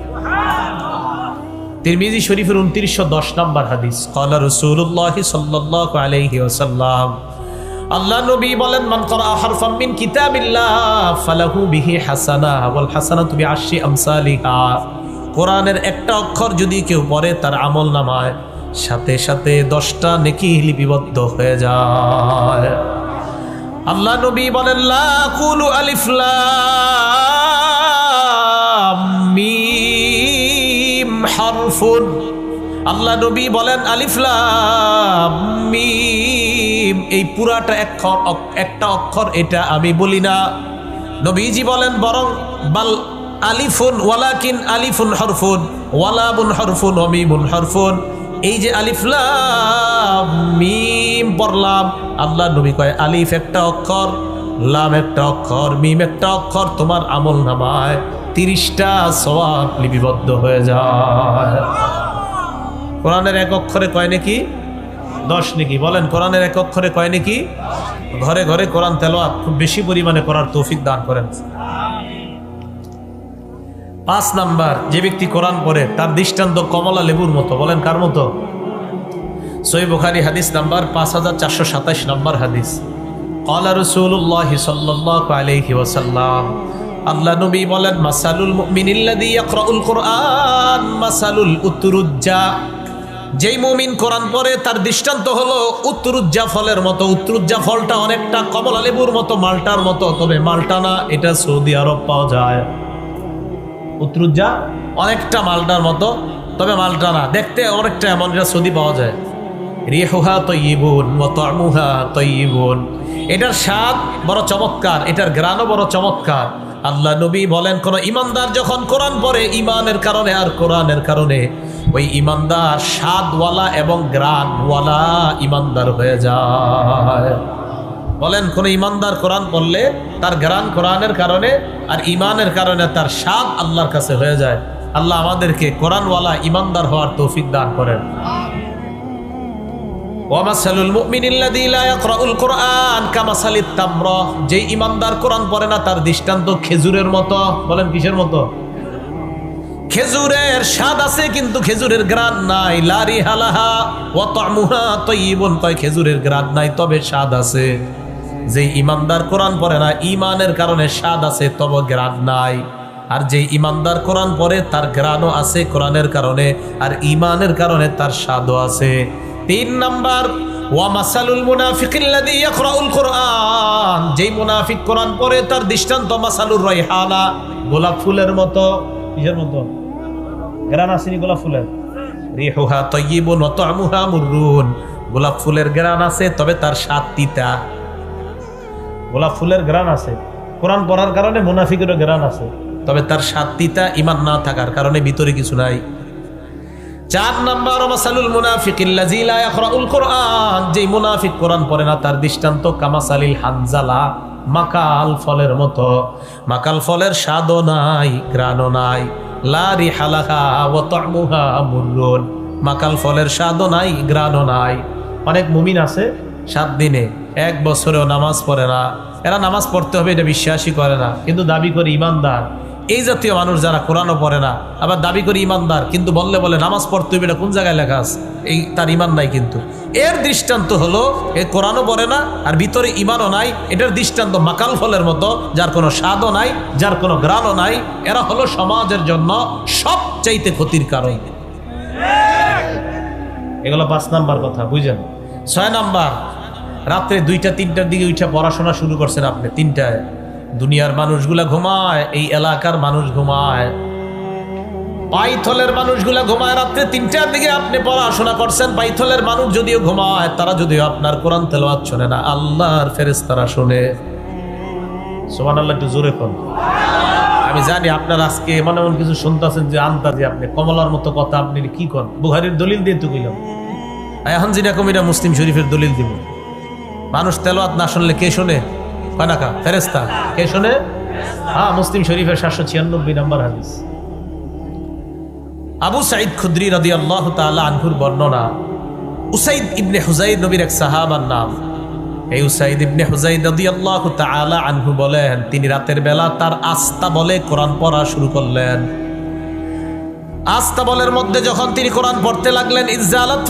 তিরমিজি শরীফের 2910 নম্বর হাদিস, ক্বালা রাসূলুল্লাহ সাল্লাল্লাহু আলাইহি ওয়াসাল্লাম, আল্লাহ নবী বলেন, মান ক্বারা হারফাম মিন কিতাবিল্লাহ ফালাহু বিহি হাসানা ওয়াল হাসানাতু বিআশরি আমসালিহা। কোরআনের একটা অক্ষর যদি কেউ পড়ে তার আমল নামায় সাথে সাথে 10টা নেকি লিপিবদ্ধ হয়ে যায়। আল্লাহ নবী বলেন, লা কুলু আলিফ লাম মিম হারফুন। আল্লাহ নবী বলেন, আলিফ লাম মিম এই পুরাটা একটা অক্ষর, এটা আমি বলি না। নবীজি বলেন, বরং বাল আলিফুন ওয়ালাকিন আলিফুন হরফুন ওয়ালাবুন হরফুন ওয়া মিমুন হরফুন। এই যে আলিফ লাম মিম পড়লাম, আল্লাহ নবী কয় আলিফ একটা অক্ষর, লাম একটা অক্ষর, মিম একটা অক্ষর, তোমার আমল নামায় 30টা সওয়াব লিপিবদ্ধ হয়ে যায়। কোরআনের এক অক্ষরে কয় নাকি? 10 নাকি। বলেন, কোরআনের এক অক্ষরে কয় নাকি? ঘরে ঘরে কোরআন তেলাওয়াত খুব বেশি পরিমাণে করার তৌফিক দান করেন। 5 নাম্বার, যে ব্যক্তি কোরআন পড়ে তার দৃষ্টান্ত কমলা লেবুর মতো। বলেন, কার মতো? সহিহ বুখারী হাদিস নাম্বার 5427 নম্বর হাদিস, ক্বালা রাসূলুল্লাহ সাল্লাল্লাহু আলাইহি ওয়াসাল্লাম, আল্লাহ নবী বলেন, মাসালুল মুমিনিল্লাযী ইয়াকরাউল কুরআন মাসালুল উতরুজ্জা। যেই মুমিন কোরআন পড়ে তার দৃষ্টান্ত হলো উতরুজ্জা ফলের মতো। উতরুজ্জা ফলটা অনেকটা কমলা লেবুর মতো, মালটার মতো, তবে মালটা না, এটা সৌদি আরব পাওয়া যায়। উতরুজ্জা অনেকটা মালটার মতো, তবে মালটা না, দেখতে অনেকটা এমন, এটা সৌদি পাওয়া যায়। রিহুহা তাইয়িবুন ওয়া তা'মুহা তাইয়িবুন, এটার স্বাদ বড় চমৎকার, এটার ঘ্রাণও বড় চমৎকার। আল্লাহ নবী বলেন, কোন ইমানদার যখন কোরআন পড়ে ইমানের কারণে আর কোরআনের কারণে, ওই ইমানদার স্বাদওয়ালা এবং ঘ্রাণওয়ালা ইমানদার হয়ে যায়। বলেন, কোন ইমানদার কোরআন পড়লে তার ঘ্রাণ কোরআনের কারণে আর ইমানের কারণে তার স্বাদ আল্লাহর কাছে হয়ে যায়। আল্লাহ আমাদেরকে কোরআনওয়ালা ইমানদার হওয়ার তৌফিক দান করেন। ওয়ামাসালুল মুমিনিল্লাযী লা ইয়াকরাউল কুরআন কামাসালিত তামরা, যে ইমানদার কোরআন পড়ে না তার দৃষ্টান্ত খেজুরের মতো। বলেন, কিসের মতো? খেজুরের স্বাদ আছে কিন্তু খেজুরের ঘ্রাণ নাই। লা রিহালাহা ওয়া তা'মুহা তাইয়িবুন, কয় খেজুরের ঘ্রাণ নাই তবে স্বাদ আছে। যে ইমানদার কোরআন পড়ে না, ইমানের কারণে স্বাদ আছে তবে ঘ্রাণ নাই। আর যে ইমানদার কোরআন পড়ে তার ঘ্রাণও আছে কোরআনের কারণে, আর ইমানের কারণে তার স্বাদও আছে। 3 নাম্বার, ওয়া মাসালুল মুনাফিকিল্লাযী ইয়াকরাউল কুরআন, যেই মুনাফিক কোরআন পড়ে তার দৃষ্টান্ত মাসালুর রাইহানা, গোলাপ ফুলের মতো। কিসের মতো? ঘ্রাণ আসেনি গোলাপ ফুলের। রিহুহা তাইয়িবুন ওয়া তা'মুহা মুররুন, গোলাপ ফুলের ঘ্রাণ আছে, তবে তার স্বাদ তিতা। গোলাপ ফুলের ঘ্রাণ আছে, কোরআন পড়ার কারণে মুনাফিকেরও ঘ্রাণ আছে, তবে তার স্বাদ তিতা ঈমান না থাকার কারণে ভিতরে কিছু নাই। 4 নাম্বার, মাসালুল মুনাফিকিল্লাযী লা ইয়াকরাউল কুরআন, যে মুনাফিক কোরআন পড়ে না তার দৃষ্টান্ত কামাসালিল হানজালা, মাকাল ফলের মতো। মাকাল ফলের স্বাদও নাই, ঘ্রাণও নাই। লা রিহালাহা ওয়া তা'মুহা মুররুন, মাকাল ফলের স্বাদও নাই, ঘ্রাণও নাই। অনেক মুমিন আছে 7 দিনে 1 বছরেও নামাজ পড়ে না, এরা নামাজ পড়তে হবে এটা বিশ্বাসই করে না, কিন্তু দাবি করে ইমানদার। এই জাতীয় মানুষ যারা কোরআনও পড়ে না, আবার দাবি করে ইমানদার, কিন্তু বললে বলে নামাজ পড়তে হবে, এটা কোন জায়গায় লেখা আছে? এই তার ইমান নাই। কিন্তু এর দৃষ্টান্ত হলো এ কোরআনও পড়ে না আর ভিতরে ইমানও নাই। এটার দৃষ্টান্ত মাকাল ফলের মতো, যার কোনো স্বাদও নাই, যার কোনো ঘ্রাণও নাই। এরা হলো সমাজের জন্য সবচাইতে ক্ষতির কারণ। এগুলো 5 নাম্বার কথা, বুঝলেন? 6 নাম্বার, রাত্রে 2টা-3টার দিকে উঠে পড়াশোনা শুরু করছেন আপনি। 3টায় দুনিয়ার মানুষগুলা ঘুমায়, এই এলাকার মানুষ ঘুমায়, পাইথলের মানুষগুলা ঘুমায়। রাত্রে 3টার দিকে আপনি পড়াশোনা করছেন। পাইথলের মানুষ যদিও ঘুমায়, তারা যদিও আপনার কোরআন তেলাওয়াত শোনে না, আল্লাহর ফেরেশতারা শোনে। সুবহানাল্লাহ, একটু জোরে কোন। আমি জানি আপনার আজকে মনে মনে কিছু শুনতেছেন যে আন্তাজি আপনি কমলার মতো কথা, আপনি কি করেন? বুখারীর দলিল দিয়ে তো কইলাম। এখন জিনা কমিটা মুসলিম শরীফের দলিল দিব। মানুষ তেলাওয়াত না শুনলে কে শোনে? কানাকা ফেরেশতা। কে শোনে? হ্যাঁ, মুসলিম শরীফের 796 নম্বর হাদিস। আবু সাঈদ খুদরি রাদিয়াল্লাহু তাআলা আনহুর বর্ণনা। উসাইদ ইবনে হুযাইর নবীর এক সাহাবার নাম। এই উসাইদ ইবনে হুযাইর রাদিয়াল্লাহু তাআলা আনহু বলেন, তিনি রাতের বেলা তার আস্তাবলে কোরআন পড়া শুরু করলেন। আস্তাবলের মধ্যে যখন তিনি কোরআন পড়তে লাগলেন, ইজালাত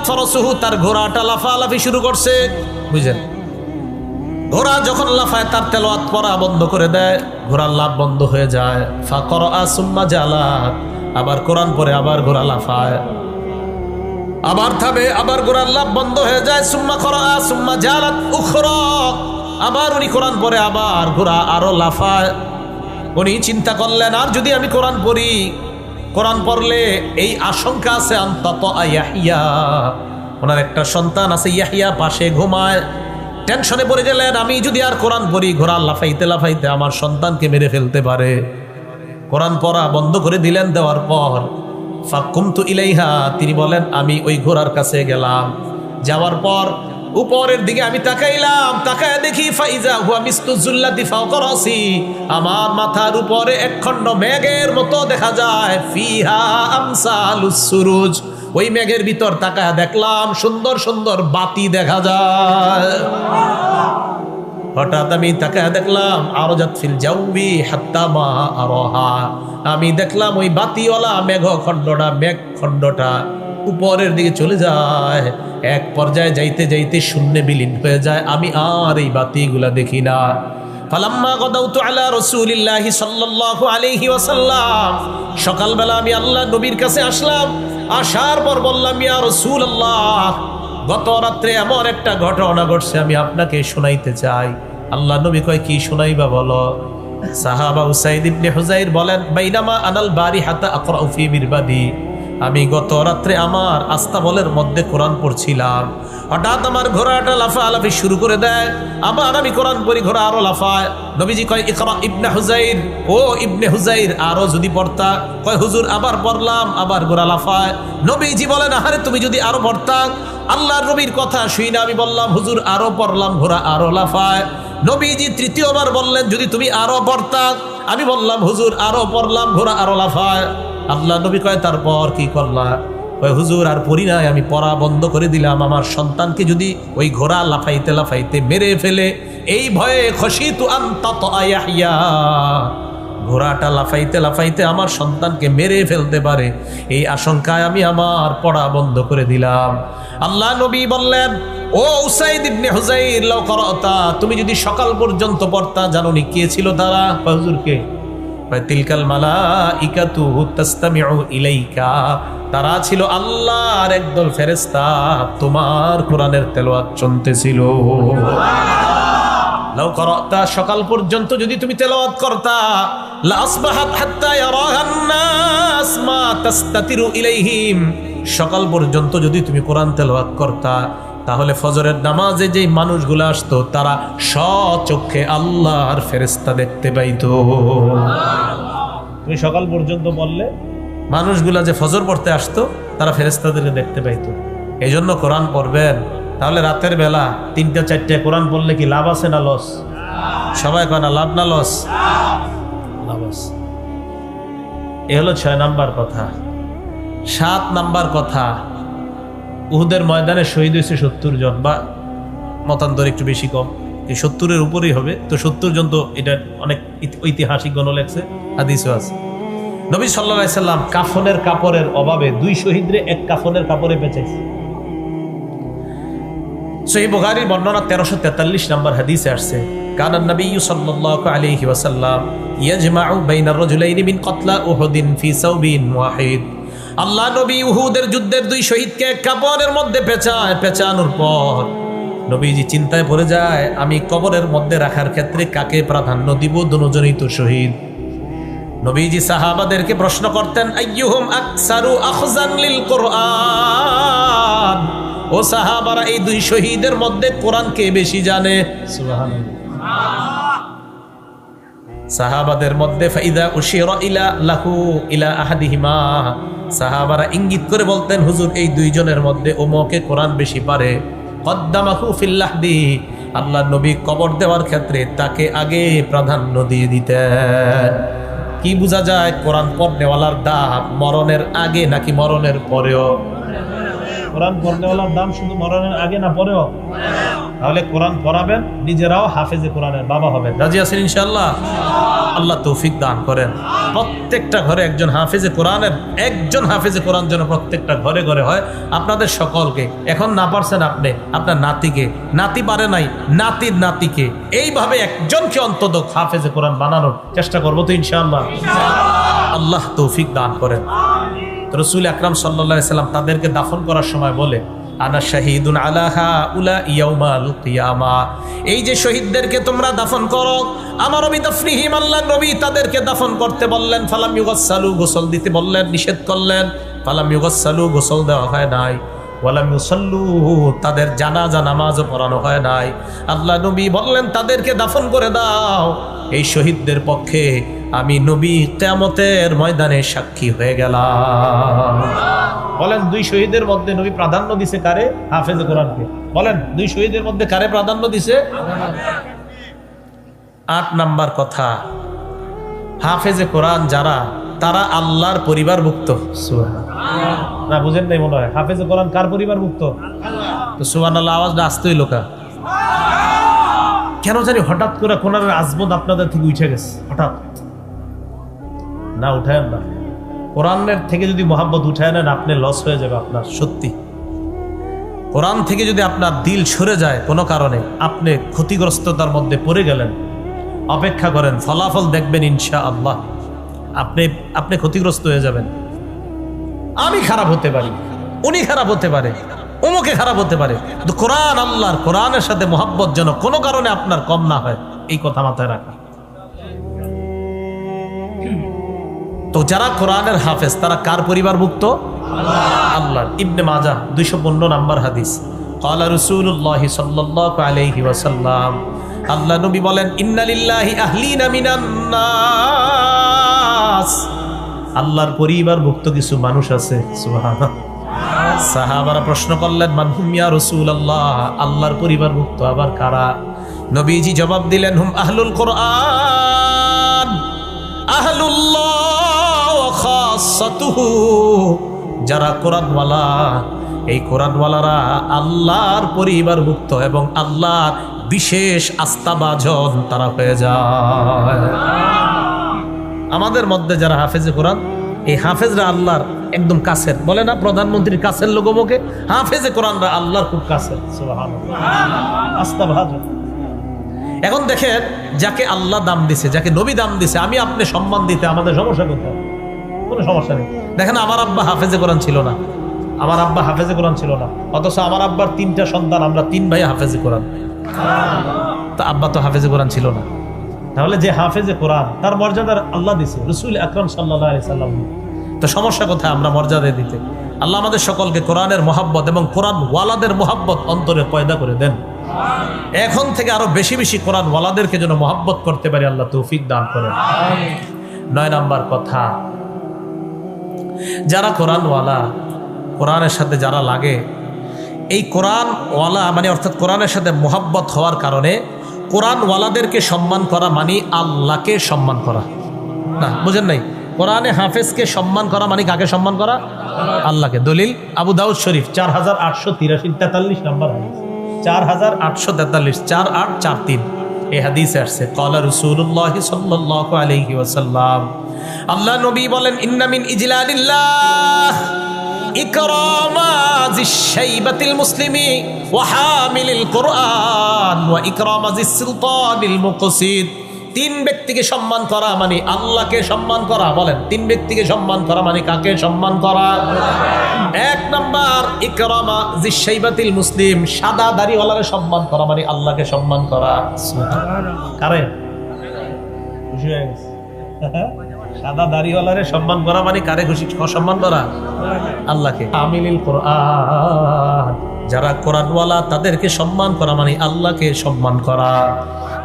ফারাসুহু, তার ঘোড়াটা লাফালাফি শুরু করছে। বুঝলেন? ঘোড়া যখন লাফায় তার তেলাওয়াত পড়া বন্ধ করে দেয়, ঘোড়ার লাফ বন্ধ হয়ে যায়। ফাকরা সুম্মা জালাত, আবার কোরআন পড়ে আবার ঘোড়া লাফায়, আবার থামে, আবার ঘোড়ার লাফ বন্ধ হয়ে যায়। সুম্মা করা সুম্মা জালাত উখরা, আবার উনি কোরআন পড়ে আবার ঘোড়া আরো লাফায়। উনি চিন্তা করলেন, আর যদি আমি কোরআন পড়ি, কোরআন পড়লে এই আশঙ্কা আছে অন্তত ইয়াহইয়া, ওনার একটা সন্তান আছে ইয়াহইয়া, পাশে ঘুমায়। টেনশনে পড়ে গেলেন, আমি যদি আর কোরআন পড়ি, ঘোড়া লাফাইতে লাফাইতে আমার সন্তানকে মেরে ফেলতে পারে। কোরআন পড়া বন্ধ করে দিলেন। দেওয়ার পর ফাকুমতু ইলাইহা, তিনি বলেন আমি ওই ঘোড়ার কাছে গেলাম। যাওয়ার পর উপরের দিকে আমি তাকাইলাম, তাকায় দেখি ফাইজা হুয়া মিসলু যুল্লাতি ফাওকা রাসি, আমার মাথার উপরে এক খণ্ড মেঘের মতো দেখা যায়। ফিহা আমসালুস সুরুজ, ওই মেঘের ভিতর তাকায় দেখলাম সুন্দর সুন্দর বাতি দেখা যায়। হঠাৎ আমি তাকায় দেখলাম আরজাত ফিল জাউবি হাত্তা মা আরহা, আমি দেখলাম ওই বাতিওয়ালা মেঘ খণ্ডটা উপরের দিকে চলে যায়। এক পর্যায়ে যাইতে যাইতে শূন্যে বিলীন হয়ে যায়, আমি আর এই বাতিগুলা দেখি না। ফালাম্মা গাদাউতু আলা রাসূলিল্লাহি সাল্লাল্লাহু আলাইহি ওয়াসাল্লাম, সকালবেলা আমি আল্লাহ নবীর কাছে আসলাম। আসার পর বললাম, ইয়া রাসূলুল্লাহ, গত রাত্রে এমন একটা ঘটনা ঘটছে, আমি আপনাকে শোনাইতে চাই। আল্লাহ নবী কয়, কি শোনাইবা বলো? সাহাবা উসাইদ ইবনে হুযাইর বলেন, বাইনামা আনাল বারিহাতা আকরাউ ফি মিরবাদি, আমি গত রাত্রে আমার আস্তাবলের মধ্যে কোরআন পড়ছিলাম। হঠাৎ আমার ঘোড়াটা লাফালাফি শুরু করে দেয়, আবার আমি কোরআন পড়ি, ঘোড়া আরো লাফায়। নবীজি কয়, ইকরা ইবনে হুযাইর, ও ইবনে হুযাইর আরো যদি পড়তা। কয়, হুজুর আবার পড়লাম, আবার ঘোড়া লাফায়। নবীজি বলেন, আরে তুমি যদি আরো পড়তা। আল্লাহর নবীর কথা শুই না আমি বললাম, হুজুর আরো পড়লাম, ঘোড়া আরো লাফায়। নবীজি তৃতীয়বার বললেন, যদি তুমি আরো পড়তা। আমি বললাম, হুজুর আরো পড়লাম, ঘোড়া আরো লাফায়। আল্লাহ নবী কয়, তারপর কি করলা? কয়, হুজুর আর পড়ি নাই, আমি পড়া বন্ধ করে দিলাম। আমার সন্তানকে যদি ওই ঘোড়া লাফাইতে লাফাইতে মেরে ফেলে, এই ভয়ে খশিতু আন তাতআ ইয়াহইয়া, ঘোড়াটা লাফাইতে লাফাইতে আমার সন্তানকে মেরে ফেলতে পারে, এই আশঙ্কায় আমি আমার পড়া বন্ধ করে দিলাম। আল্লাহ নবী বললেন, ও উসাইদ ইবনে হুযাইর, লাউ করাতা, তুমি যদি সকাল পর্যন্ত পড়তা, জানোনি কে ছিল তারা? হুজুরকে? তিলকাল মালাইকাতু তাসতামিউ ইলাইকা, তারা ছিল আল্লাহর একদল ফেরেশতা, তোমার কোরআনের তেলাওয়াত শুনতেছিল। লাউ করাতা, সকাল পর্যন্ত যদি তুমি তেলাওয়াত করতা, লা আসবাহাত হাত্তা ইয়ারাহান নাস মা তাস্তাতিরু ইলাইহিম, সকাল পর্যন্ত যদি তুমি কোরআন তেলাওয়াত করতা, তাহলে ফজরের নামাজে যেই মানুষগুলো আসতো তারা স্বচক্ষে আল্লাহর ফেরেশতা দেখতে পাইতো। তুমি সকাল পর্যন্ত বললে মানুষগুলা যে ফজর পড়তে আসতো তারা ফেরেশতাদেরকে দেখতে পাইতো। এই জন্য কোরআন পড়বেন। তাহলে রাতের বেলা 3টা-4টে কোরআন পড়লে কি লাভ আছে না লস? সবাই কয় না লাভ না লস? লাভ আছে। এ হলো 6 নাম্বার কথা। 7 নাম্বার কথা, উহুদের ময়দানে শহীদ হয়েছে 70 জন, বা মতান্তর একটু বেশি কম, এই 70-এর উপরেই হবে। তো 70 জন তো এটা অনেক ঐতিহাসিক গণ লেখছে, হাদিসও আছে। নবী সাল্লাল্লাহু আলাইহি সাল্লাম কাফনের কাপড়ের অভাবে 2 শহীদরে এক কাফনের কাপড়ে বেঁচেছে। সহিহ বুখারীর বর্ণনা 1343 নম্বর হাদিসে আসছে, কানা নবী সাল্লাল্লাহু আলাইহি ওয়াসাল্লাম ইয়াজমাউ বাইনা রাজুলাইনি মিন কতলা উহুদিন ফি সাওবিন ওয়াহিদ। আল্লাহ নবী উহুদের যুদ্ধের 2 শহীদকে কাপড়ের মধ্যে পেঁচানোর পর নবীজি চিন্তায় পড়ে যায়, আমি কবরের মধ্যে রাখার ক্ষেত্রে কাকে প্রাধান্য দিব? দুজনেই তো শহীদ। নবীজি সাহাবাদেরকে প্রশ্ন করতেন, আইয়ুহুম আকসারু আখযান লিল কুরআন। ও সাহাবারা, এই 2 শহীদের মধ্যে কোরআন কে বেশি জানে? সুবহানাল্লাহ। সাহাবাদের মধ্যে ফাইদা উশিরা ইলা লাহু ইলা আহাদিহিমা, সাহাবারা ইঙ্গিত করে বলতেন, হুজুর এই 2 জনের মধ্যে ওমকে কোরআন বেশি পারে। কদ্দামাহু ফিল লাহদি, আল্লাহর নবী কবর দেওয়ার ক্ষেত্রে তাকে আগে প্রাধান্য দিয়ে দিতেন। কি বোঝা যায়? কোরআন পড়নেওয়ালার দাম মরণের আগে নাকি মরণের পরেও? কোরআন পড়নেওয়ালার দাম শুধু মরণের আগে না পরেও? তাহলে কোরআন পড়াবেন, নিজেরাও হাফেজে কোরআনের বাবা হবেন। রাজি আছেন ইনশাআল্লাহ? আল্লাহ তৌফিক দান করেন। প্রত্যেকটা ঘরে একজন হাফেজে কোরআন যেন প্রত্যেকটা ঘরে ঘরে হয়। আপনাদের সকলকে, এখন না পারছেন আপনি, আপনার নাতিকে, নাতি পারে নাই নাতির নাতিকে, এইভাবে একজনকে অন্তত হাফেজে কোরআন বানানোর চেষ্টা করবো তো ইনশাআল্লাহ। আল্লাহ তৌফিক দান করেন। রাসূল আকরাম সাল্লাল্লাহু আলাইহি সাল্লাম তাদেরকে দাফন করার সময় বলে, আনা শাহিদুন আলা হাউলা ইয়াউমাল কিয়ামা, এই যে শহীদদেরকে তোমরা দাফন করো, আমার বিদাফনিহিম, আল্লাহ নবী তাদেরকে দাফন করতে বললেন। ফালাম ইউগাসসালু, গোসল দিতে বললেন, নিষেধ করলেন। ফালাম ইউগাসসালু, গোসল দেওয়া হয় নাই। ওয়ালাম ইউসাল্লু, তাদের জানাজা নামাজও পড়ানো হয় নাই। আল্লাহ নবী বললেন, তাদেরকে দাফন করে দাও। এই শহীদদের পক্ষে আমি নবী কিয়ামতের ময়দানে সাক্ষী হয়ে গেলাম। বলেন 2 শহীদের মধ্যে নবী প্রাধান্য দিছে কারে? হাফেজে কোরআনকে। বলেন 2 শহীদের মধ্যে কারে প্রাধান্য দিছে? 8 নাম্বার কথা, হাফেজে কোরআন যারা, তারা আল্লাহর পরিবারভুক্ত। সুবহানাল্লাহ। না বুঝেন নাই মনে হয়? হাফেজে কোরআন কার পরিবারভুক্ত? তো সুবহানাল্লাহ আওয়াজটা আসতেই লোকা। কেন জানি হঠাৎ করে কোরআনের আজমত আপনাদের থেকে উঠে গেছে। হঠাৎ না উঠায় না, কোরআনের থেকে যদি মোহাব্বত উঠায় নেন আপনি লস হয়ে যাবে আপনার। সত্যি কোরআন থেকে যদি আপনার দিল সরে যায় কোনো কারণে, আপনি ক্ষতিগ্রস্ততার মধ্যে পড়ে গেলেন, অপেক্ষা করেন, ফলাফল দেখবেন ইনশাআল্লাহ। আপনি ক্ষতিগ্রস্ত হয়ে যাবেন। আমি খারাপ হতে পারি, উনি খারাপ হতে পারে, অমুকে খারাপ হতে পারে, কিন্তু কোরআন, আল্লাহর কোরআনের সাথে মোহাব্বত যেন কোনো কারণে আপনার কম না হয়, এই কথা মাথায় রাখা। তো যারা কোরআনের হাফেজ তারা কার পরিবারভুক্ত? আল্লাহর। ইবনে মাজাহ 215 নম্বর হাদিস, ক্বালা রাসূলুল্লাহ সাল্লাল্লাহু আলাইহি ওয়াসাল্লাম, আল্লাহ নবী বলেন, ইন্না লিল্লাহি আহলিনা মিনান নাস, আল্লাহর পরিবারভুক্ত কিছু মানুষ আছে। সুবহানাল্লাহ। সাহাবারা প্রশ্ন করলেন, মান হুম ইয়া রাসূলুল্লাহ, আল্লাহর পরিবারভুক্ত আবার কারা? নবীজি জবাব দিলেন, হুম আহলুল কোরআন, আহলুল্লাহ ওয়া খাসাতুহু, যারা কোরআনওয়ালা, এই কোরআনওয়ালারা আল্লাহর পরিবারভুক্ত এবং আল্লাহর বিশেষ আস্থাভাজন তারা হয়ে যায়। আমাদের মধ্যে যারা হাফেজে কোরআন, এই হাফেজরা আল্লাহর একদম কাছের, বলে না প্রধানমন্ত্রীর কাছের লোক মুখে, হাফেজে কোরআনরা আল্লাহর খুব কাছের। সুবহানাল্লাহ, আস্থাভাজন। এখন দেখেন, যাকে আল্লাহ দাম দিছে, যাকে নবী দাম দিছে, আমি আপনি সম্মান দিতে আমাদের সমস্যা কোথায়? কোনো সমস্যা নেই। দেখেন আমার আব্বা হাফেজে কোরআন ছিল না, আমার আব্বা হাফেজে কোরআন ছিল না, অথচ আমার আব্বার 3টা সন্তান, আমরা 3 ভাই হাফেজে কোরআন। তা আব্বা তো হাফেজে কোরআন ছিল না। তাহলে যে হাফেজে কোরআন তার মর্যাদা আল্লাহ দিছে, রাসূল আকরাম সাল্লাল্লাহু আলাইহি সাল্লাম। তো সমস্যা কোথায় আমরা মর্যাদা দিতে? আল্লাহ আমাদের সকলকে কোরআনের মহাব্বত এবং কোরআন ওয়ালাদের মহাব্বত অন্তরে পয়দা করে দেন। এখন থেকে আরো বেশি বেশি কোরআন ওয়ালাদেরকে যেন মহাব্বত করতে পারি, আল্লাহ তৌফিক দান করেন। 9 নাম্বার কথা, যারা কোরআন ওয়ালা, কোরআনের সাথে যারা লাগে, এই কোরআন ওয়ালা মানে অর্থাৎ কোরআনের সাথে মহাব্বত হওয়ার কারণে কোরআন ওয়ালাদেরকে সম্মান করা মানে আল্লাহকে সম্মান করা না, বুঝেন নাই? কোরআনে হাফেজকে সম্মান করা মানে কাকে সম্মান করা? আল্লাহকে। দলিল আবু দাউদ শরীফ 4843 নম্বর হাদিস, 4843 4843 এই হাদিসে আসছে, ক্বালা রাসূলুল্লাহ সাল্লাল্লাহু আলাইহি ওয়াসাল্লাম, আল্লাহ নবী বলেন, ইন্না মিন ইজলালিল্লাহ ইকরামা যিশ-শাইবাতিল মুসলিমি ওয়া হামিলিল কুরআন ওয়া ইকরামা যিস-সুলতানিল মুকসিদ। 3 ব্যক্তিকে সম্মান করা মানে আল্লাহকে সম্মান করা। বলেন, 3 ব্যক্তিকে সম্মান করা মানে কাকে সম্মান করা? 1 নাম্বার ইকরামা যিশ-শাইবাতিল মুসলিম, সাদা দাড়িওয়ালারে সম্মান করা মানে আল্লাহকে সম্মান করা। কারে খুশি হয়ে গেছে? সাদা দাড়িওয়ালারে সম্মান করা মানে কারে খুশি সম্মান করা? আল্লাহকে। হামিলিল কুরআন, যারা কোরআনওয়ালা তাদেরকে সম্মান করা মানে আল্লাহকে সম্মান করা।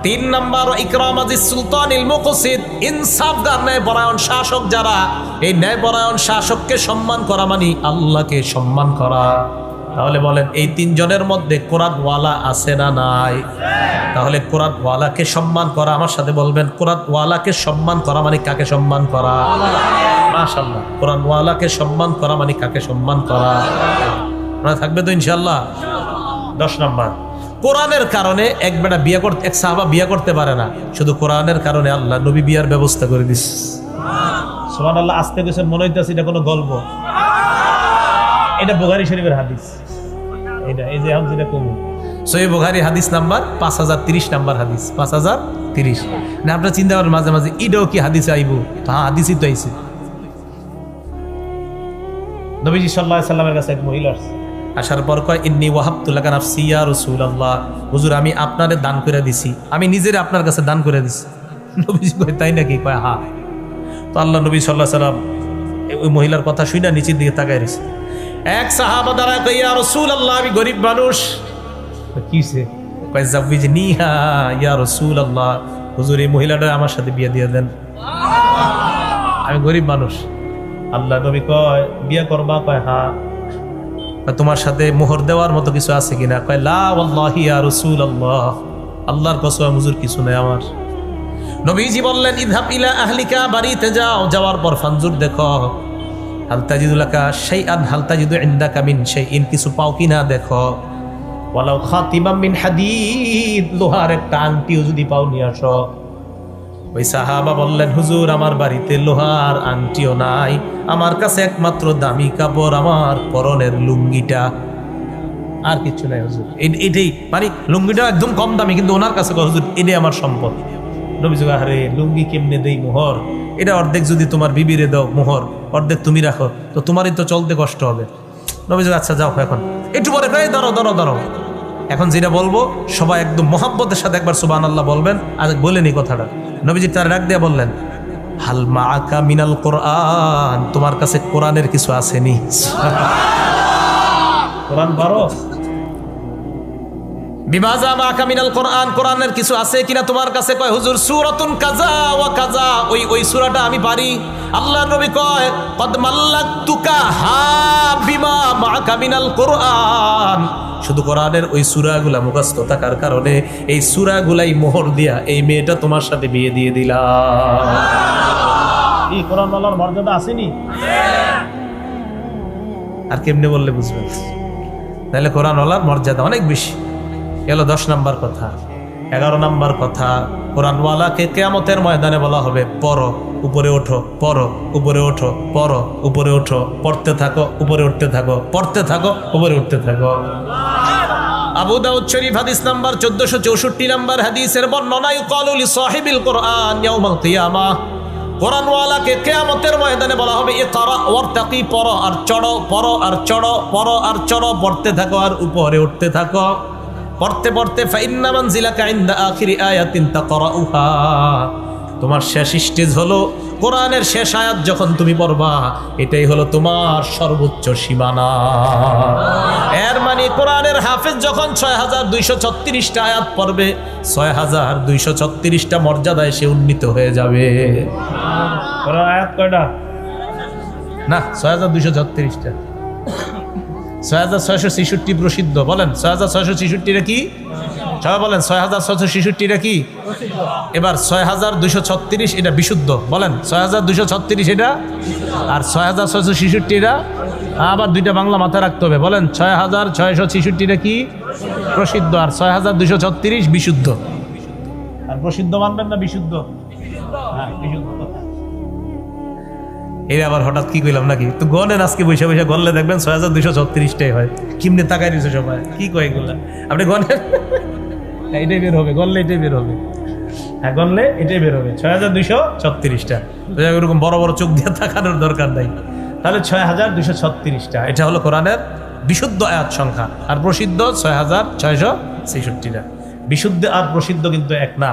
3 নাম্বার ইকরাম আজিজ সুলতানিল মুকসিদ, ইনসাফগার ন্যায়পরায়ণ শাসক যারা, এই ন্যায়পরায়ণ শাসককে সম্মান করা মানে আল্লাহকে সম্মান করা। তাহলে বলেন, এই 3 জনের মধ্যে কোরআনওয়ালা আছে না নাই? তাহলে কোরআনওয়ালাকে সম্মান করা, আমার সাথে বলবেন, কোরআনওয়ালাকে সম্মান করা মানে কাকে সম্মান করা? মাশাআল্লাহ, কোরআনওয়ালাকে সম্মান করা মানে কাকে সম্মান করা? আপনারা থাকবে তো ইনশাআল্লাহ। 10 নাম্বার, কোরআনের কারণে এক সাহাবা বিয়ে করতে পারে না, শুধু কোরআনের কারণে আল্লাহ নবী বিয়ার ব্যবস্থা করে দিস। সুবহানাল্লাহ। আস্তে গেছেন, মনে হইতেছে এটা কোনো গল্প। এটা বুখারী শরীফের হাদিস। এটা এই যে আমি যেটা কমু সহিহ বুখারী হাদিস নাম্বার 5030 নাম্বার হাদিস, 5030। না আপনারা চিন্তা করেন মাঝে মাঝে এটাও কি হাদিসে আইবো? হ্যাঁ, হাদিসই তো আইছে। নবীজি সাল্লাল্লাহু আলাইহি সাল্লামের কাছে এক মহিলা আসার পর কয়, ইন্নী ওয়াহাবতু লাকা নাফসি ইয়া রাসূলুল্লাহ, হুজুর আমি আপনারে দান করে দিছি, আমি নিজের আপনার কাছে দান করে দিছি। নবীজি কয়, তাই নাকি? কয় হ্যাঁ। তো আল্লাহ নবী সাল্লাল্লাহু আলাইহি সাল্লাম ওই মহিলার কথা শুনে নিচের দিকে তাকায় রয়েছে। এক সাহাবা দাঁড়ায় কয়, ইয়া রাসূলুল্লাহ, আমি গরিব মানুষ। কিছে? কয় জাওয়িজনিহা ইয়া রাসূলুল্লাহ, হুজুর এই মহিলাটা আমার সাথে বিয়ে দিয়ে দেন, আমি গরিব মানুষ। আল্লাহ নবী কয়, বিয়ে করবা? কয় হ্যাঁ। তোমার সাথে মোহর দেওয়ার মতো কিছু আছে কিনা? কয় লা ওয়াল্লাহি ইয়া রাসূলুল্লাহ, আল্লাহর কসম হুজুর কিছু নাই আমার। নবীজি বললেন, ইযহাব ইলা আহলিকা, বাড়িতে যাও, যাওয়ার পর ফানজুর দেখো, হাল তাজিদু লাকা শাইআন হাল তাজিদু ইনদাকা মিন শাইইন, কিছু পাও কিনা দেখো। ওয়ালাউ খাতিমাম মিন হাদিদ, লোহার একটা আংটিও যদি পাও নিয়ে আসো। ওই সাহাবা বললেন, হুজুর আমার বাড়িতে লোহার আংটিও নাই, আমার কাছে একমাত্র দামি কাপড় আমার পরনের লুঙ্গিটা, আর কিছু নাই হুজুর। এটাই মানে লুঙ্গিটা একদম কম দামি, কিন্তু ওনার কাছে হুজুর এটাই আমার সম্পদ। নবী যুগ, আরে লুঙ্গি কেমনে দেই মোহর? এটা অর্ধেক যদি তোমার বিবিরে দাও মোহর, অর্ধেক তুমি রাখো, তো তোমারই তো চলতে কষ্ট হবে। নবী যুগ, আচ্ছা যাও এখন। একটু পরে কয়, ধরো ধরো ধরো, এখন যেটা বলবো সবাই একদম মোহাব্বতের সাথে একবার সুবহানাল্লাহ বলবেন। আজ বলেনি কথাটা। নবীজি তার ডাক দিয়ে বললেন, হাল মাআকা মিনাল কোরআন, তোমার কাছে কোরআনের কিছু আসেনি? কোরআন পারো? বিমাজা মাআকা মিনাল কোরআন, কোরআনের কিছু আছে কিনা তোমার কাছে? কয় হুজুর সূরাতুন কাযা ওয়া কাযা, ওই সূরাটা আমি পারি। আল্লাহর নবী কয়, কদ মাল্লাকতুকা হা বিমা মাআকা মিনাল কোরআন, শুধু কোরআনের ওই সূরাগুলা মুখস্থ থাকার কারণে এই সূরাগুলাই মোহর দিয়া এই মেয়েটা তোমার সাথে বিয়ে দিয়ে দিলাম। এই কোরআনওয়ালার মর্যাদা আসেনি? আর কেমনে বললে বুঝবেন? তাহলে কোরআনওয়ালার মর্যাদা অনেক বেশি। এলো 10 নাম্বার কথা। 11 নাম্বার কথা, কোরআনওয়ালাকে কিয়ামতের ময়দানে বলা হবে, পড়ো, উপরে ওঠো, পড়ো, উপরে ওঠো, পড়ো, উপরে ওঠো, পড়তে থাকো, উপরে উঠতে থাকো, পড়তে থাকো, উপরে উঠতে থাকো। আবু দাউদ শরীফ হাদিস নাম্বার 1464 নাম্বার হাদিসের বর্ণনা, ইউকালু লিসাহিবিল কোরআন ইয়াউমাল কিয়ামাহ, কোরআনওয়ালাকে কিয়ামতের ময়দানে বলা হবে, ইকরা ওয়ারতাকি, পড়ো আর চড়ো, পড়ো আর চড়ো, পড়ো আর চড়ো, পড়তে থাকো আর উপরে উঠতে থাকো। পড়তে পড়তে ফাইন্না মানজিলাকা ইনদা আখিরি আয়াতিন তাকরাউহা, তোমার শেষ স্টেজ হলো কোরআনের শেষ আয়াত যখন তুমি পড়বা এটাই হলো তোমার সর্বোচ্চ সীমানা। এর মানে কোরআনের হাফেজ যখন ৬,২৩৬টা আয়াত পড়বে ৬,২৩৬টা মর্যাদায় সে উন্নীত হয়ে যাবে। আয়াত কয়টা? না, ৬,২৩৬টা। ৬,৬৬৬ প্রসিদ্ধ। বলেন ৬,৬৬৬টা কি? সবাই বলেন ৬,৬৬৬টা কি? এবার ৬,২৩৬ এটা বিশুদ্ধ। বলেন ৬,২৩৬ এটা, আর ৬,৬৬৬ এটা আবার দুইটা বাংলা মাথায় রাখতে হবে। বলেন ৬,৬৬৬টা কি? প্রসিদ্ধ। আর ৬,২৩৬ বিশুদ্ধ। আর প্রসিদ্ধ মানবেন না বিশুদ্ধ? হ্যাঁ, বিশুদ্ধ। এই আবার হঠাৎ কি কইলাম নাকি? তো গণেন আজকে বৈশা বৈশা গণলে দেখবেন ৬,২৩৬টাই হয়। কিমনে তাকাই দিচ্ছে সবাই, কি কয় এগুলা? আপনি গণেন, এটাই বের হবে। গণলে এটাই বের হবে। হ্যাঁ, গণলে এটাই বের হবে ৬,২৩৬টা। এরকম বড় বড় চোখ দিয়ে তাকানোর দরকার নাই। তাহলে ৬,২৩৬টা এটা হলো কোরআনের বিশুদ্ধ আয়াত সংখ্যা। আর প্রসিদ্ধ ৬,৬৬৬টা। বিশুদ্ধ আর প্রসিদ্ধ কিন্তু এক না।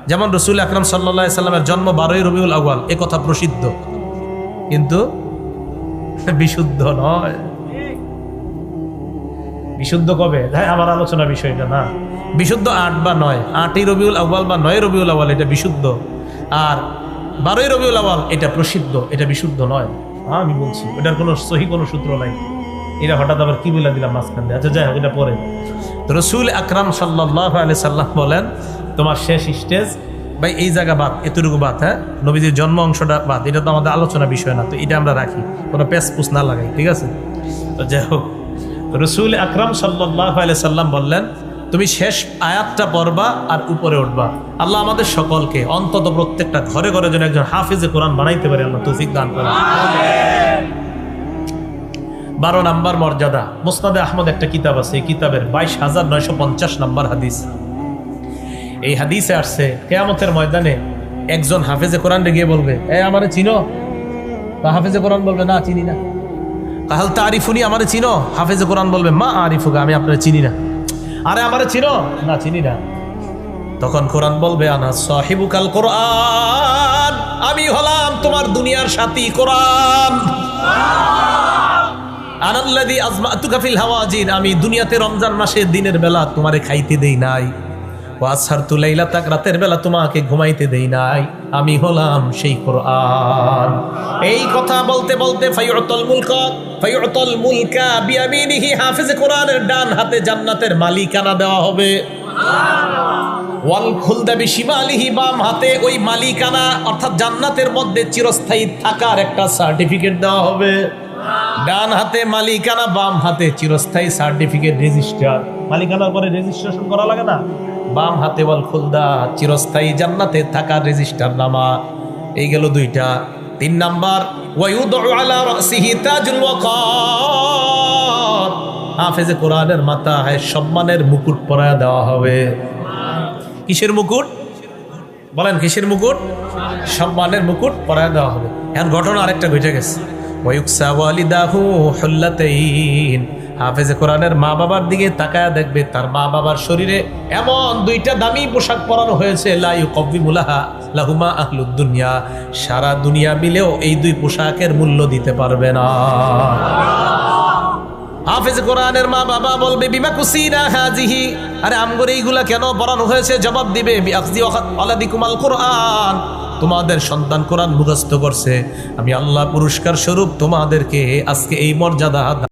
যেমন রসুল আকরাম সাল্লাল্লাহু আলাইহি সাল্লামের জন্ম ১২ই রবিউল আউয়াল, এ কথা প্রসিদ্ধ, কিন্তু বিশুদ্ধ নয়। বিশুদ্ধ কবে? হ্যাঁ, আমার আলোচনা বিষয়টা না। বিশুদ্ধ ৮ বা ৯, ৮ই রবিউল আউয়াল বা ৯ রবিউল আউয়াল এটা বিশুদ্ধ। আর ১২ই রবিউল আউয়াল এটা প্রসিদ্ধ, এটা বিশুদ্ধ নয়। আমি বলছি এটার কোনো সহি কোনো সূত্র নাই। এটা হঠাৎ আবার কি বলে দিলাম মাঝখান দিয়ে। আচ্ছা, যাই হোক, এটা পরে। তো রসুল আকরাম সাল্লাল্লাহু আলাইহি সাল্লাম বলেন, তোমার শেষ স্টেজ ভাই এই জায়গা বাদ, এতটুকু বাদ। হ্যাঁ, নবীজির জন্ম অংশটা বাদ, এটা তো আমাদের আলোচনা বিষয় না। তো এটা আমরা রাখি, কোনো পেঁচপুচ না লাগাই, ঠিক আছে? তো যাই হোক, রসুল আকরাম সাল্লাল্লাহু আলাইহি সাল্লাম বললেন, তুমি শেষ আয়াতটা পড়বা আর উপরে উঠবা। আল্লাহ আমাদের সকলকে অন্তত প্রত্যেকটা ঘরে ঘরে যেন একজন হাফিজে কোরআন বানাইতে পারে, আল্লাহ তৌফিক দান করেন। ১২ নাম্বার মর্যাদা। মুসনাদে আহমদ একটা কিতাব আছে, এই কিতাবের ২২,৯৫০ নাম্বার হাদিস। এই হাদিসে আসছে কিয়ামতের ময়দানে একজন হাফেজে কোরআন গিয়ে বলবে, এ আমারে চিনো? হাফেজে কোরআন বলবে, না চিনি না। কাহাল তারিফুনি, আমারে চিনো? হাফেজে কোরআন বলবে, মা আরিফুকা, আমি আপনারে চিনি না। আরে আমারে চিনো? না চিনি না। তখন কোরআন বলবে, আনা সাহিবুকাল কোরআন, আমি হলাম তোমার দুনিয়ার সাথী কোরআন। আনাল্লাযী আজমাতুকা ফিল হাওয়াজিন, আমি দুনিয়াতে রমজান মাসে দিনের বেলা তোমারে খাইতে দেই নাই। ওয়াসহারতু লাইলাতাক, রাতের বেলা তোমাকে ঘুমাইতে দেই নাই। আমি হলাম সেই কোরআন। এই কথা বলতে বলতে ফায়ুতাল মুলকা বিয়ামিনিহি, হাফেজ কোরআনের ডান হাতে জান্নাতের মালিকানা দেওয়া হবে। ওয়াল খুলদা বিশিমালিহি, বাম হাতে ওই মালিকানা অর্থাৎ জান্নাতের মধ্যে চিরস্থায়ী থাকার একটা সার্টিফিকেট দেওয়া হবে। ডান হাতে মালিকানা, বাম হাতে চিরস্থায়ী সার্টিফিকেট, রেজিস্টার। মালিকানার পরে রেজিস্ট্রেশন করা লাগে না? বাম হাতে ওয়াল খুলদা, চিরস্থায়ী জান্নাতে থাকার রেজিস্টার নামা। এই গেল দুইটা। ৩ নাম্বার, ওয়ায়ুদউ আলা রাসিহি তাজুল ওয়াকার, হাফেজে কোরআনের মাথায় সম্মানের মুকুট পরায়া দেওয়া হবে। কিসের মুকুট? বলেন কিসের মুকুট? সম্মানের মুকুট পরায়া দেওয়া হবে। এখন ঘটনা আরেকটা ঘটে গেছে। ওয়ায়ুকসা ওয়ালিদাহু হুল্লাতাইন, হাফেজে কোরআনের মা বাবার দিকে তাকায়া দেখবে তার মা বাবার শরীরে এমন দুইটা দামি পোশাক পরানো হয়েছে, লা ইউকাব্বিমুলাহা লাহুমা আহলুদ দুনিয়া, সারা দুনিয়া মিলেও এই দুই পোশাকের মূল্য দিতে পারবে না। হাফেজ কোরআনের মা বাবা বলবে, বিমা কুসিনা হাজিহি, আরে আমগরে এইগুলা কেন পরানো হয়েছে? জবাব দিবে, বিআখজি ওয়ালাদিকুমাল কোরআন, তোমাদের সন্তান কোরআন মুখস্থ করছে, আমি আল্লাহ পুরস্কার স্বরূপ তোমাদেরকে আজকে এই মর্যাদা